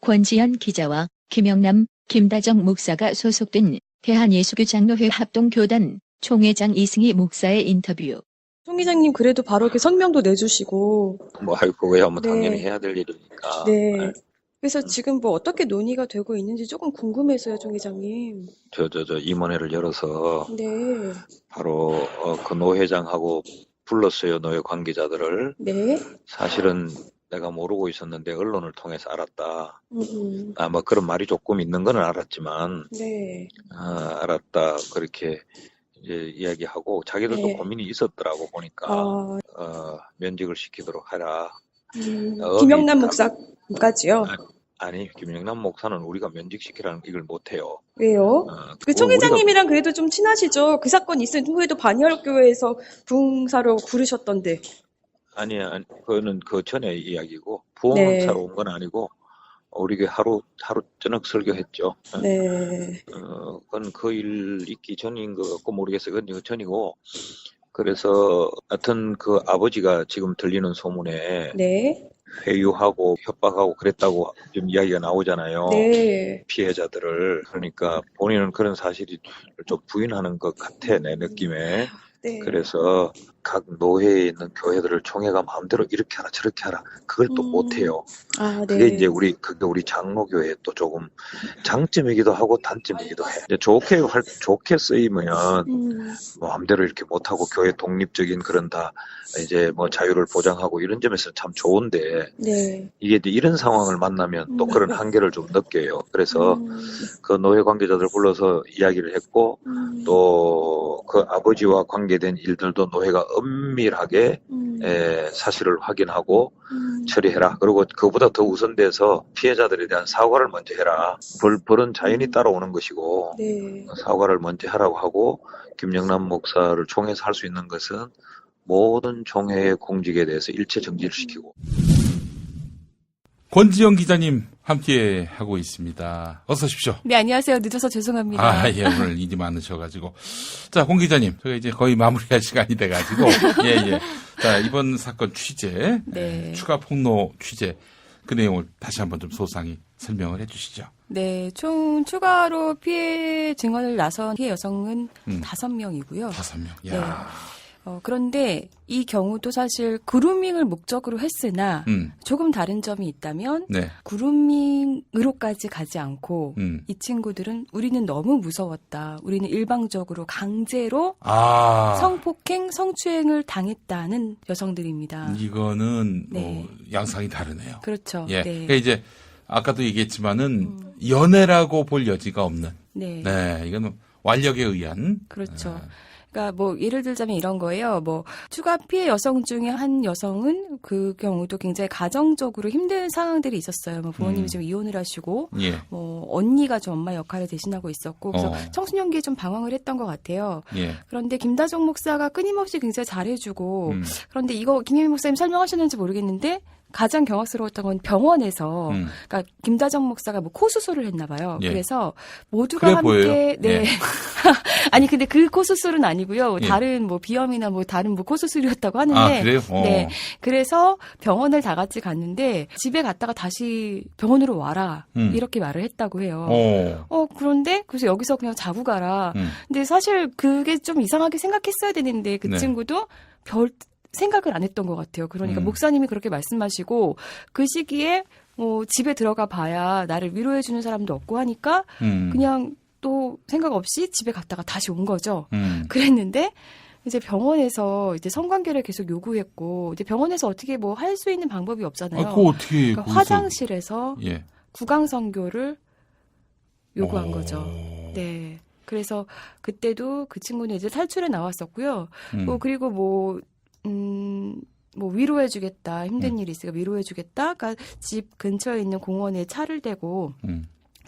S19: 권지연 기자와 김영남, 김다정 목사가 소속된 대한예수교장로회 합동교단 총회장 이승희 목사의 인터뷰.
S4: 총 회장님 그래도 바로 이렇게 성명도 내주시고
S5: 뭐 그거야 뭐
S4: 네.
S5: 당연히 해야 될 일이니까.
S4: 네. 그래서 지금 뭐 어떻게 논의가 되고 있는지 조금 궁금해서요, 총 회장님.
S5: 저 임원회를 열어서
S4: 네.
S5: 바로 그 노회장하고 불렀어요. 노회 관계자들을.
S4: 네.
S5: 사실은 내가 모르고 있었는데 언론을 통해서 알았다.
S4: 음.
S5: 뭐 그런 말이 조금 있는 건 알았지만
S4: 네.
S5: 알았다 그렇게 이제 이야기하고 자기들도
S4: 네.
S5: 고민이 있었더라고 보니까 면직을 시키도록 하라.
S4: 김영남 목사까지요?
S5: 아니 김영남 목사는 우리가 면직시키라는 이걸 못해요.
S4: 왜요? 그 총 회장님이랑 그래도 좀 친하시죠? 그 사건 있은 후에도 반열교회에서 부흥사로 부르셨던데.
S5: 아니, 그거는 그 전에 이야기고, 부흥사로 온 건 아니고, 우리 교회 하루 저녁 설교했죠.
S4: 네.
S5: 그건 그 일 있기 전인 것 같고 모르겠어요. 그건 그 전이고, 그래서 하여튼 그 아버지가 지금 들리는 소문에,
S4: 네.
S5: 회유하고 협박하고 그랬다고 좀 이야기가 나오잖아요.
S4: 네.
S5: 피해자들을. 그러니까 본인은 그런 사실이 좀 부인하는 것 같아, 내 느낌에.
S4: 네.
S5: 그래서 각 노회에 있는 교회들을 총회가 마음대로 이렇게 하라 저렇게 하라 그걸 또 못해요.
S4: 네.
S5: 그게 이제 그게 우리 장로교회의 또 조금 장점이기도 하고 단점이기도 해. 이제 좋게 쓰이면 마음대로 이렇게 못하고 교회 독립적인 그런 다 이제 뭐 자유를 보장하고 이런 점에서 참 좋은데
S4: 네.
S5: 이게 이제 이런 상황을 만나면 또 그런 한계를 좀 느껴요. 그래서 그 노회 관계자들 불러서 이야기를 했고 또 그 아버지와 관계된 일들도 노회가 엄밀하게 사실을 확인하고 처리해라. 그리고 그보다 더 우선돼서 피해자들에 대한 사과를 먼저 해라. 벌은 자연히 따라오는 것이고
S4: 네.
S5: 사과를 먼저 하라고 하고 김영남 목사를 총회에서 할 수 있는 것은 모든 총회의 공직에 대해서 일체 정지를 시키고.
S2: 권지영 기자님 함께 하고 있습니다. 어서 오십시오.
S6: 네, 안녕하세요. 늦어서 죄송합니다.
S2: 예, 오늘 일이 많으셔가지고. 자, 권 기자님, 저희가 이제 거의 마무리할 시간이 돼가지고. 예. 자, 이번 사건 취재,
S6: 네.
S2: 추가 폭로 취재, 그 내용을 다시 한번 좀 소상히 설명을 해 주시죠.
S6: 네, 총 추가로 피해 증언을 나선 피해 여성은 5명이고요.
S2: 5명.
S6: 네. 그런데 이 경우도 사실 그루밍을 목적으로 했으나 조금 다른 점이 있다면
S2: 네.
S6: 그루밍으로까지 가지 않고 이 친구들은 우리는 너무 무서웠다. 우리는 일방적으로 강제로 성폭행, 성추행을 당했다는 여성들입니다.
S2: 이거는
S6: 네.
S2: 양상이 다르네요.
S6: 그렇죠.
S2: 예.
S6: 네.
S2: 그러니까 이제 아까도 얘기했지만은 연애라고 볼 여지가 없는.
S6: 네.
S2: 네, 이건 완력에 의한.
S6: 그렇죠. 그러니까 뭐 예를 들자면 이런 거예요. 뭐 추가 피해 여성 중에 한 여성은 그 경우도 굉장히 가정적으로 힘든 상황들이 있었어요. 뭐 부모님이 지금 이혼을 하시고,
S2: 예.
S6: 뭐 언니가 좀 엄마 역할을 대신하고 있었고, 그래서
S2: 어.
S6: 청소년기에 좀 방황을 했던 것 같아요.
S2: 예.
S6: 그런데 김다정 목사가 끊임없이 굉장히 잘해주고, 그런데 이거 김혜미 목사님 설명하셨는지 모르겠는데. 가장 경악스러웠던 건 병원에서, 그러니까 김다정 목사가 뭐 코 수술을 했나 봐요.
S2: 예.
S6: 그래서 모두가
S2: 그래
S6: 함께,
S2: 보여요.
S6: 네.
S2: 예.
S6: 아니 근데 그 코 수술은 아니고요.
S2: 예.
S6: 다른 뭐 비염이나 뭐 다른 뭐 코 수술이었다고 하는데,
S2: 아, 그래요?
S6: 네. 그래서 병원을 다 같이 갔는데 집에 갔다가 다시 병원으로 와라 이렇게 말을 했다고 해요. 그런데 그래서 여기서 그냥 자고 가라. 근데 사실 그게 좀 이상하게 생각했어야 되는데 그
S2: 네.
S6: 친구도 별 생각을 안 했던 것 같아요. 그러니까 목사님이 그렇게 말씀하시고 그 시기에 뭐 집에 들어가 봐야 나를 위로해주는 사람도 없고 하니까 그냥 또 생각 없이 집에 갔다가 다시 온 거죠. 그랬는데 이제 병원에서 이제 성관계를 계속 요구했고 이제 병원에서 어떻게 뭐 할 수 있는 방법이 없잖아요.
S2: 그거 어떻게
S6: 그러니까
S2: 거기서-
S6: 화장실에서
S2: 예.
S6: 구강선교를 요구한 거죠. 네. 그래서 그때도 그 친구는 이제 탈출해 나왔었고요. 그리고 뭐 위로해주겠다. 힘든 일이 있으니까 위로해주겠다. 그러니까 집 근처에 있는 공원에 차를 대고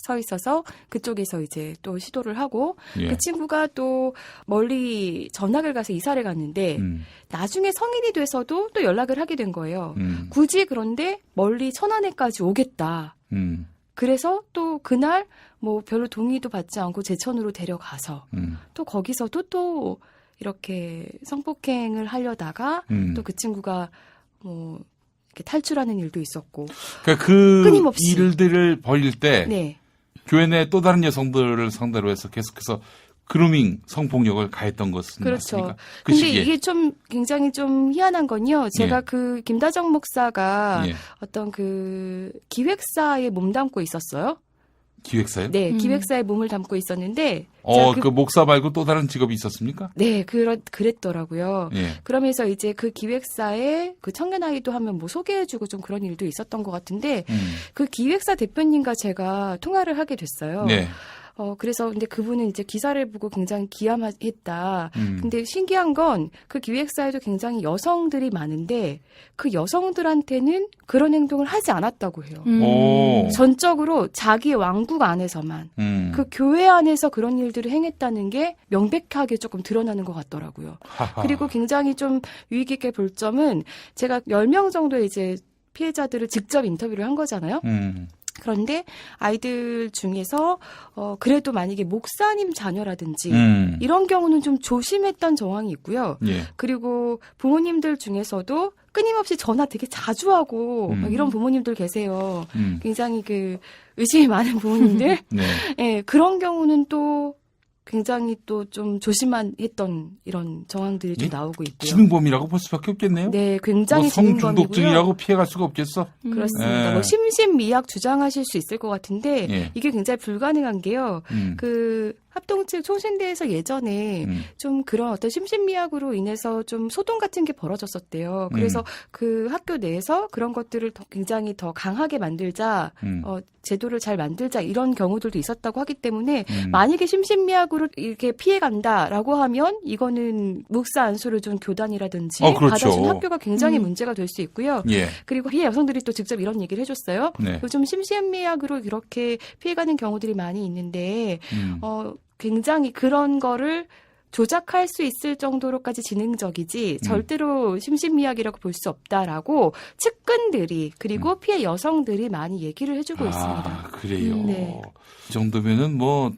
S6: 서 있어서 그쪽에서 이제 또 시도를 하고
S2: 예.
S6: 그 친구가 또 멀리 전학을 가서 이사를 갔는데 나중에 성인이 돼서도 또 연락을 하게 된 거예요. 굳이 그런데 멀리 천안에까지 오겠다. 그래서 또 그날 뭐 별로 동의도 받지 않고 제천으로 데려가서 또 거기서도 또 이렇게 성폭행을 하려다가 또 그 친구가 뭐 이렇게 탈출하는 일도 있었고.
S2: 그러니까 그
S6: 끊임없이.
S2: 일들을 벌일 때
S6: 네.
S2: 교회 내 또 다른 여성들을 상대로 해서 계속해서 그루밍 성폭력을 가했던 것은
S6: 그렇죠.
S2: 맞습니까? 그
S6: 근데
S2: 시기에.
S6: 이게 좀 굉장히 좀 희한한 건요. 제가
S2: 예.
S6: 그 김다정 목사가
S2: 예.
S6: 어떤 그 기획사에 몸담고 있었어요.
S2: 기획사요?
S6: 네, 기획사에 몸을 담고 있었는데 제가
S2: 그 목사 말고 또 다른 직업이 있었습니까?
S6: 네, 그랬더라고요.
S2: 예.
S6: 그러면서 이제 그 기획사에 그 청년 아이도 하면 뭐 소개해주고 좀 그런 일도 있었던 것 같은데 그 기획사 대표님과 제가 통화를 하게 됐어요.
S2: 네.
S6: 그래서 근데 그분은 이제 기사를 보고 굉장히 기함했다. 근데 신기한 건 그 기획사에도 굉장히 여성들이 많은데 그 여성들한테는 그런 행동을 하지 않았다고 해요.
S2: 오.
S6: 전적으로 자기 왕국 안에서만 그 교회 안에서 그런 일들을 행했다는 게 명백하게 조금 드러나는 것 같더라고요.
S2: 하하.
S6: 그리고 굉장히 좀 유의 깊게 볼 점은 제가 10명 정도의 이제 피해자들을 직접 인터뷰를 한 거잖아요. 그런데 아이들 중에서 그래도 만약에 목사님 자녀라든지 이런 경우는 좀 조심했던 정황이 있고요.
S2: 예.
S6: 그리고 부모님들 중에서도 끊임없이 전화 되게 자주 하고 막 이런 부모님들 계세요. 굉장히 그 의심이 많은 부모님들.
S2: 네.
S6: 예, 그런 경우는 또 굉장히 또 좀 조심했던 이런 정황들이 좀 나오고 있고요.
S2: 지능범이라고 볼 수밖에 없겠네요.
S6: 네, 굉장히
S2: 뭐 성중독증이라고
S6: 지능범이고요.
S2: 피해갈 수가 없겠어.
S6: 그렇습니다.
S2: 예.
S6: 뭐 심신미약 주장하실 수 있을 것 같은데
S2: 예.
S6: 이게 굉장히 불가능한 게요. 그 합동측 총신대에서 예전에 좀 그런 어떤 심신미약으로 인해서 좀 소동 같은 게 벌어졌었대요. 그래서 그 학교 내에서 그런 것들을 굉장히 더 강하게 만들자, 제도를 잘 만들자 이런 경우들도 있었다고 하기 때문에 만약에 심신미약으로 이렇게 피해간다라고 하면 이거는 목사 안수를 준 교단이라든지
S2: 그렇죠.
S6: 받아준 학교가 굉장히 문제가 될 수 있고요.
S2: 예.
S6: 그리고 피해 여성들이 또 직접 이런 얘기를 해줬어요.
S2: 네.
S6: 요즘 심신미약으로 이렇게 피해가는 경우들이 많이 있는데 굉장히 그런 거를 조작할 수 있을 정도로까지 지능적이지 절대로 심신미약이라고 볼 수 없다라고 측근들이 그리고 피해 여성들이 많이 얘기를 해주고 있습니다.
S2: 그래요.
S6: 네.
S2: 이 정도면은 뭐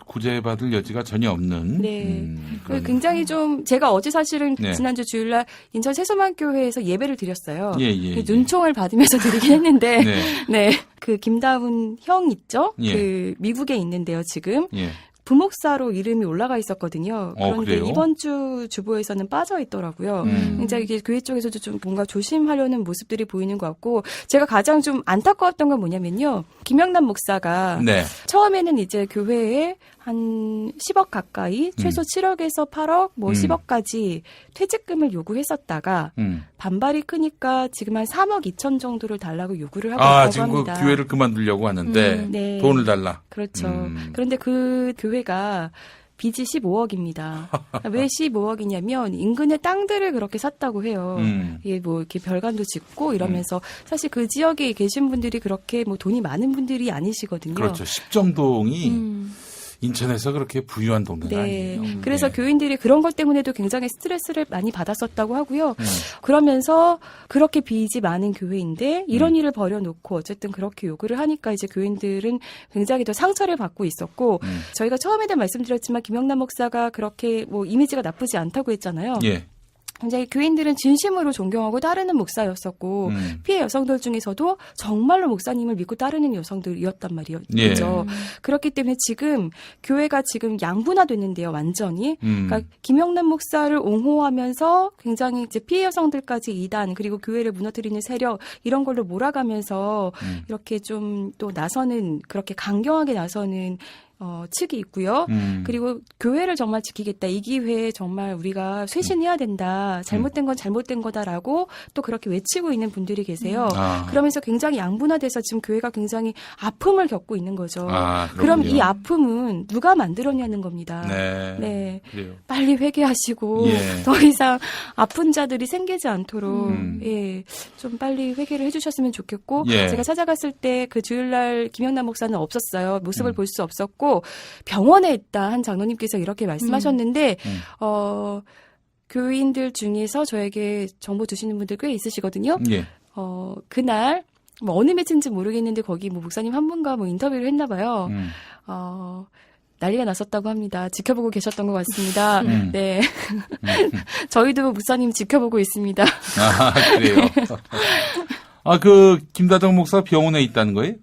S2: 구제받을 여지가 전혀 없는.
S6: 네.
S2: 그런-
S6: 굉장히 좀 제가 어제 사실은
S2: 네.
S6: 지난주 주일날 인천 세소만교회에서 예배를 드렸어요.
S2: 예.
S6: 눈총을 받으면서 드리긴 했는데
S2: 네.
S6: 네. 그 김다운 형 있죠?
S2: 예.
S6: 그 미국에 있는데요, 지금.
S2: 예.
S6: 부목사로 이름이 올라가 있었거든요. 그런데
S2: 그래요?
S6: 이번 주 주보에서는 빠져 있더라고요. 굉장히 이게 교회 쪽에서도 좀 뭔가 조심하려는 모습들이 보이는 것 같고 제가 가장 좀 안타까웠던 건 뭐냐면요. 김영남 목사가
S2: 네.
S6: 처음에는 이제 교회에 한 10억 가까이, 최소 7억에서 8억, 뭐 10억까지 퇴직금을 요구했었다가 반발이 크니까 지금 한 3억 2천 정도를 달라고 요구를 하고 있다고
S2: 지금
S6: 합니다.
S2: 그 교회를 그만두려고 하는데
S6: 네.
S2: 돈을 달라.
S6: 그렇죠. 그런데 그 교회가 빚이 15억입니다. 왜 15억이냐면 인근의 땅들을 그렇게 샀다고 해요. 예, 뭐 이렇게 별관도 짓고 이러면서 사실 그 지역에 계신 분들이 그렇게 뭐 돈이 많은 분들이 아니시거든요.
S2: 그렇죠. 십정동이 인천에서 그렇게 부유한 동네가
S6: 네.
S2: 아니에요.
S6: 그래서
S2: 네.
S6: 교인들이 그런 것 때문에도 굉장히 스트레스를 많이 받았었다고 하고요. 그러면서 그렇게 빚이 많은 교회인데 이런 일을 벌여놓고 어쨌든 그렇게 요구를 하니까 이제 교인들은 굉장히 더 상처를 받고 있었고 저희가 처음에도 말씀드렸지만 김영남 목사가 그렇게 뭐 이미지가 나쁘지 않다고 했잖아요.
S2: 예.
S6: 굉장히 교인들은 진심으로 존경하고 따르는 목사였었고 피해 여성들 중에서도 정말로 목사님을 믿고 따르는 여성들이었단 말이죠.
S2: 예.
S6: 그렇기 때문에 지금 교회가 지금 양분화됐는데요, 완전히. 그러니까 김영남 목사를 옹호하면서 굉장히 이제 피해 여성들까지 이단 그리고 교회를 무너뜨리는 세력 이런 걸로 몰아가면서 이렇게 좀 또 나서는 그렇게 강경하게 나서는 측이 있고요. 그리고 교회를 정말 지키겠다. 이 기회에 정말 우리가 쇄신해야 된다. 잘못된 건 잘못된 거다라고 또 그렇게 외치고 있는 분들이 계세요. 그러면서 굉장히 양분화돼서 지금 교회가 굉장히 아픔을 겪고 있는 거죠. 그럼 이 아픔은 누가 만들었냐는 겁니다.
S2: 네. 그래요.
S6: 빨리 회개하시고
S2: 예.
S6: 더 이상 아픈 자들이 생기지 않도록 예, 좀 빨리 회개를 해주셨으면 좋겠고
S2: 예.
S6: 제가 찾아갔을 때 그 주일날 김영남 목사는 없었어요. 모습을 볼 수 없었고 병원에 있다 한 장로님께서 이렇게 말씀하셨는데 교인들 중에서 저에게 정보 주시는 분들 꽤 있으시거든요.
S2: 예.
S6: 그날 뭐 어느 매체인지 모르겠는데 거기 뭐 목사님 한 분과 뭐 인터뷰를 했나 봐요. 난리가 났었다고 합니다. 지켜보고 계셨던 것 같습니다. 네. 저희도 목사님 지켜보고 있습니다.
S2: 그래요. 그 김다정 목사 병원에 있다는 거예요?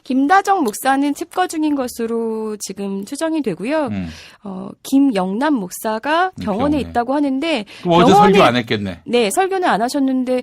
S6: 김다정 목사는 칩거 중인 것으로 지금 추정이 되고요. 김영남 목사가 병원에 있다고 하는데
S2: 어제 설교 안 했겠네.
S6: 네, 설교는 안 하셨는데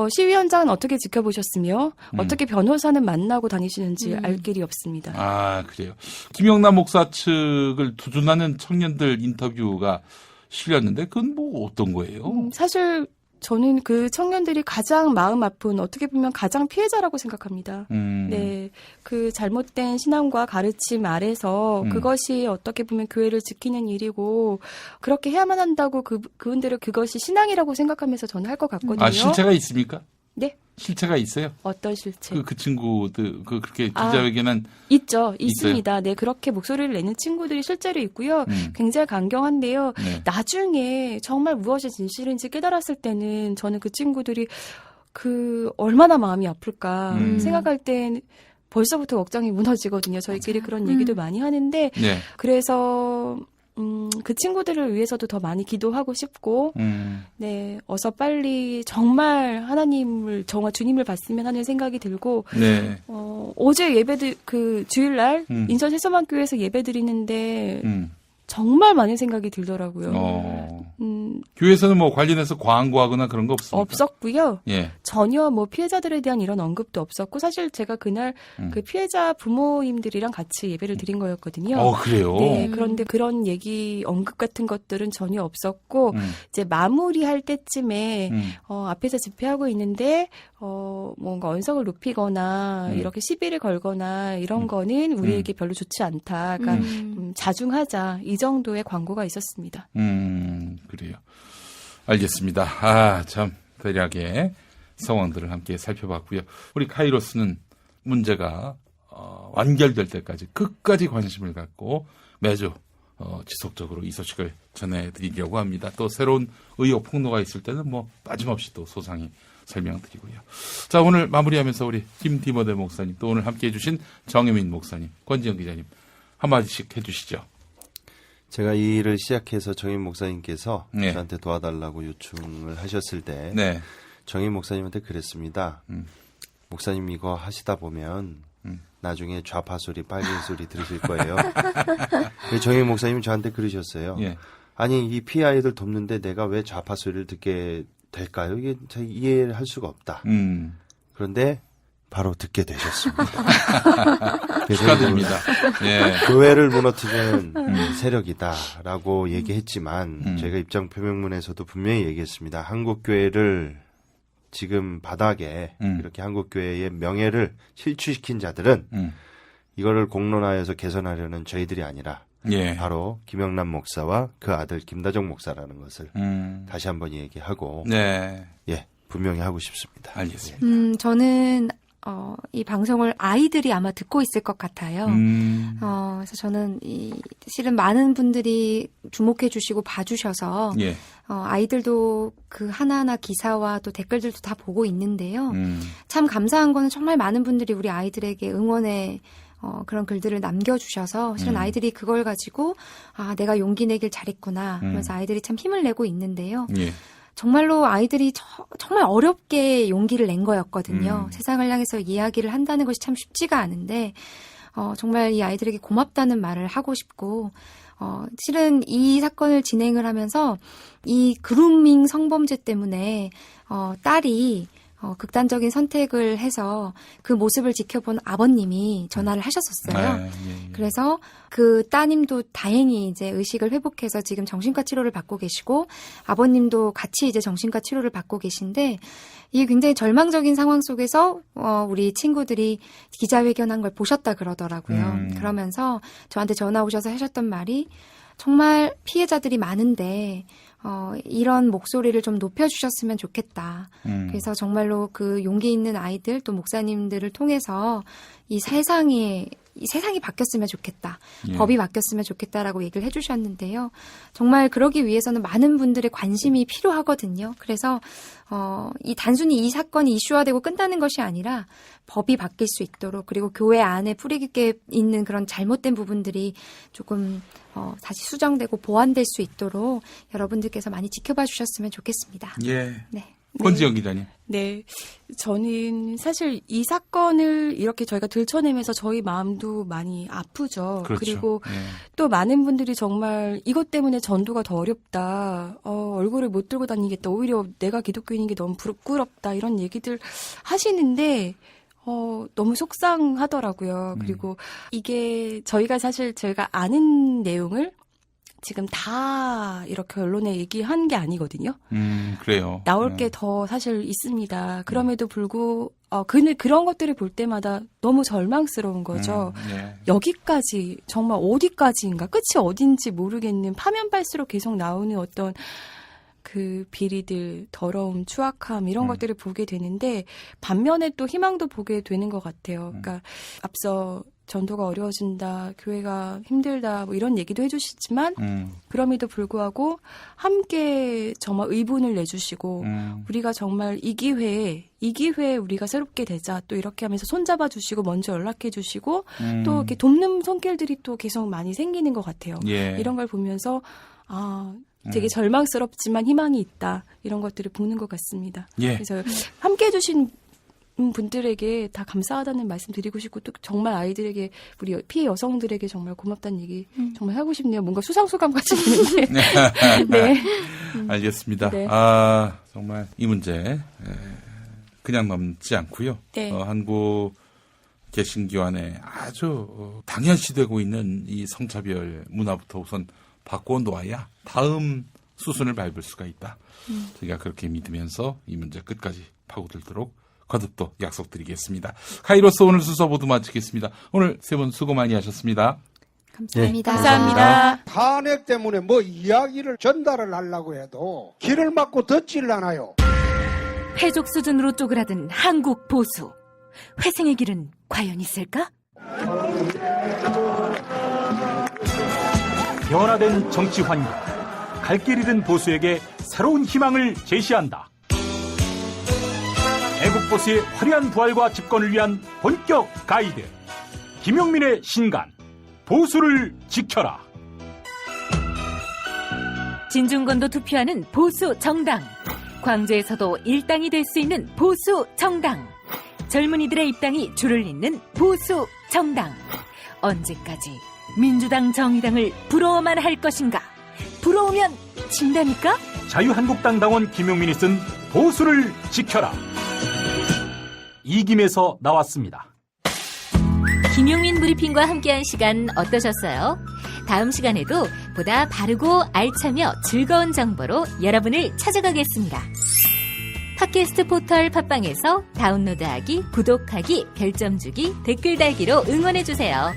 S6: 시위 현장은 어떻게 지켜보셨으며 어떻게 변호사는 만나고 다니시는지 알 길이 없습니다.
S2: 그래요. 김영남 목사 측을 두둔하는 청년들 인터뷰가 실렸는데 그건 뭐 어떤 거예요?
S6: 사실 저는 그 청년들이 가장 마음 아픈 어떻게 보면 가장 피해자라고 생각합니다. 네, 그 잘못된 신앙과 가르침 아래서 그것이 어떻게 보면 교회를 지키는 일이고 그렇게 해야만 한다고 그분들은 그것이 신앙이라고 생각하면서 저는 할 것 같거든요.
S2: 실체가 있습니까?
S6: 네.
S2: 실체가 있어요?
S6: 어떤 실체?
S2: 그 친구들 그렇게 기자회견은
S6: 있습니다. 네, 그렇게 목소리를 내는 친구들이 실제로 있고요. 굉장히 강경한데요.
S2: 네.
S6: 나중에 정말 무엇이 진실인지 깨달았을 때는 저는 그 친구들이 얼마나 마음이 아플까 생각할 땐 벌써부터 억장이 무너지거든요. 저희끼리 그런 얘기도 많이 하는데
S2: 네.
S6: 그래서 그 친구들을 위해서도 더 많이 기도하고 싶고, 네, 어서 빨리 정말 하나님을, 정말 주님을 봤으면 하는 생각이 들고,
S2: 네.
S6: 어제 주일날, 인천 세서만교회에서 예배 드리는데, 정말 많은 생각이 들더라고요.
S2: 교회에서는 뭐 관련해서 광고하거나 그런 거 없습니까?
S6: 없었고요.
S2: 예.
S6: 전혀 뭐 피해자들에 대한 이런 언급도 없었고 사실 제가 그날 그 피해자 부모님들이랑 같이 예배를 드린 거였거든요.
S2: 그래요?
S6: 네. 그런데 그런 얘기 언급 같은 것들은 전혀 없었고 이제 마무리할 때쯤에 앞에서 집회하고 있는데 뭔가 언성을 높이거나 이렇게 시비를 걸거나 이런 거는 우리에게 별로 좋지 않다. 그러니까 자중하자. 이 정도의 광고가 있었습니다.
S2: 그래요. 알겠습니다. 참 대략의 상황들을 함께 살펴봤고요. 우리 카이로스는 문제가 완결될 때까지 끝까지 관심을 갖고 매주 지속적으로 이 소식을 전해드리려고 합니다. 또 새로운 의혹 폭로가 있을 때는 뭐 빠짐없이 또 소상히 설명드리고요. 자, 오늘 마무리하면서 우리 김디모데 목사님 또 오늘 함께해 주신 정혜민 목사님, 권지영 기자님 한마디씩 해주시죠.
S7: 제가 이 일을 시작해서 정인 목사님께서 저한테 도와달라고 요청을 하셨을 때 정인 목사님한테 그랬습니다. 목사님 이거 하시다 보면 나중에 좌파 소리, 빨갱이 소리 들으실 거예요. 정인 목사님이 저한테 그러셨어요. 아니 이 피해 아이들 돕는데 내가 왜 좌파 소리를 듣게 될까요? 이게 잘 이해를 할 수가 없다. 그런데 바로 듣게 되셨습니다.
S2: 축하드립니다. 예.
S7: 교회를 무너뜨리는 세력이다라고 얘기했지만 저희가 입장 표명문에서도 분명히 얘기했습니다. 한국교회를 지금 바닥에 이렇게 한국교회의 명예를 실추시킨 자들은 이거를 공론화해서 개선하려는 저희들이 아니라
S2: 예.
S7: 바로 김영남 목사와 그 아들 김다정 목사라는 것을 다시 한번 얘기하고
S2: 네.
S7: 예, 분명히 하고 싶습니다.
S2: 알겠습니다.
S8: 저는 이 방송을 아이들이 아마 듣고 있을 것 같아요. 그래서 저는 실은 많은 분들이 주목해 주시고 봐주셔서
S2: 예.
S8: 아이들도 그 하나하나 기사와 또 댓글들도 다 보고 있는데요. 참 감사한 거는 정말 많은 분들이 우리 아이들에게 응원의 그런 글들을 남겨주셔서 실은 아이들이 그걸 가지고 내가 용기 내길 잘했구나 하면서 아이들이 참 힘을 내고 있는데요.
S2: 예.
S8: 정말로 아이들이 정말 어렵게 용기를 낸 거였거든요. 세상을 향해서 이야기를 한다는 것이 참 쉽지가 않은데 정말 이 아이들에게 고맙다는 말을 하고 싶고 실은 이 사건을 진행을 하면서 이 그루밍 성범죄 때문에 딸이 극단적인 선택을 해서 그 모습을 지켜본 아버님이 전화를 하셨었어요. 그래서 그 따님도 다행히 이제 의식을 회복해서 지금 정신과 치료를 받고 계시고 아버님도 같이 이제 정신과 치료를 받고 계신데 이게 굉장히 절망적인 상황 속에서 우리 친구들이 기자회견한 걸 보셨다 그러더라고요. 그러면서 저한테 전화 오셔서 하셨던 말이 정말 피해자들이 많은데 이런 목소리를 좀 높여주셨으면 좋겠다. 그래서 정말로 그 용기 있는 아이들 또 목사님들을 통해서 이 세상이 바뀌었으면 좋겠다.
S2: 예.
S8: 법이 바뀌었으면 좋겠다라고 얘기를 해주셨는데요. 정말 그러기 위해서는 많은 분들의 관심이 필요하거든요. 그래서 단순히 이 사건이 이슈화되고 끝나는 것이 아니라 법이 바뀔 수 있도록 그리고 교회 안에 뿌리 깊게 있는 그런 잘못된 부분들이 조금 다시 수정되고 보완될 수 있도록 여러분들께서 많이 지켜봐 주셨으면 좋겠습니다.
S2: 예.
S8: 네.
S2: 권지영 기자님.
S6: 네. 저는 사실 이 사건을 이렇게 저희가 들춰내면서 저희 마음도 많이 아프죠.
S2: 그렇죠.
S6: 그리고
S2: 예.
S6: 또 많은 분들이 정말 이것 때문에 전도가 더 어렵다. 얼굴을 못 들고 다니겠다. 오히려 내가 기독교인인 게 너무 부끄럽다. 이런 얘기들 하시는데 너무 속상하더라고요. 그리고 이게 저희가 아는 내용을 지금 다 이렇게 언론에 얘기한 게 아니거든요.
S2: 그래요.
S6: 나올 게 더 사실 있습니다. 그럼에도 불구하고 그런 것들을 볼 때마다 너무 절망스러운 거죠.
S2: 예.
S6: 여기까지 정말 어디까지인가 끝이 어딘지 모르겠는 파면발수록 계속 나오는 어떤 그 비리들, 더러움, 추악함 이런 것들을 보게 되는데 반면에 또 희망도 보게 되는 것 같아요. 그러니까 앞서 전도가 어려워진다, 교회가 힘들다 뭐 이런 얘기도 해주시지만 그럼에도 불구하고 함께 정말 의분을 내주시고 우리가 정말 이 기회에 우리가 새롭게 되자 또 이렇게 하면서 손잡아 주시고 먼저 연락해 주시고 또 이렇게 돕는 손길들이 또 계속 많이 생기는 것 같아요.
S2: 예.
S6: 이런 걸 보면서 되게 절망스럽지만 희망이 있다 이런 것들을 보는 것 같습니다.
S2: 예.
S6: 그래서 함께 해주신 분들에게 다 감사하다는 말씀 드리고 싶고 또 정말 아이들에게 우리 피해 여성들에게 정말 고맙다는 얘기 정말 하고 싶네요. 뭔가 수상소감 같이 드는데. 네.
S2: 알겠습니다.
S6: 네.
S2: 정말 이 문제 그냥 넘지 않고요.
S6: 네.
S2: 한국 개신교안에 아주 당연시되고 있는 이 성차별 문화부터 우선 바꿔 놓아야 다음 수순을 밟을 수가 있다. 저희가 그렇게 믿으면서 이 문제 끝까지 파고들도록 거듭도 약속드리겠습니다. 카이로스 오늘 순서 모두 마치겠습니다. 오늘 세 분 수고 많이 하셨습니다.
S8: 감사합니다.
S2: 네, 감사합니다.
S9: 탄핵 때문에 뭐 이야기를 전달을 하려고 해도 길을 막고 듣지를 않아요.
S13: 패족 수준으로 쪼그라든 한국 보수. 회생의 길은 과연 있을까?
S10: 변화된 정치 환경, 갈 길 잃은 보수에게 새로운 희망을 제시한다. 애국 보수의 화려한 부활과 집권을 위한 본격 가이드, 김용민의 신간, 보수를 지켜라.
S13: 진중권도 투표하는 보수 정당. 광주에서도 일당이 될 수 있는 보수 정당. 젊은이들의 입당이 줄을 잇는 보수 정당. 언제까지 민주당 정의당을 부러워만 할 것인가? 부러우면 진다니까?
S10: 자유한국당 당원 김용민이 쓴 보수를 지켜라. 이김에서 나왔습니다.
S12: 김용민 브리핑과 함께한 시간 어떠셨어요? 다음 시간에도 보다 바르고 알차며 즐거운 정보로 여러분을 찾아가겠습니다. 팟캐스트 포털 팟빵에서 다운로드하기, 구독하기, 별점 주기, 댓글 달기로 응원해주세요.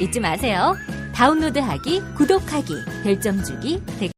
S12: 잊지 마세요. 다운로드하기, 구독하기, 별점 주기, 댓글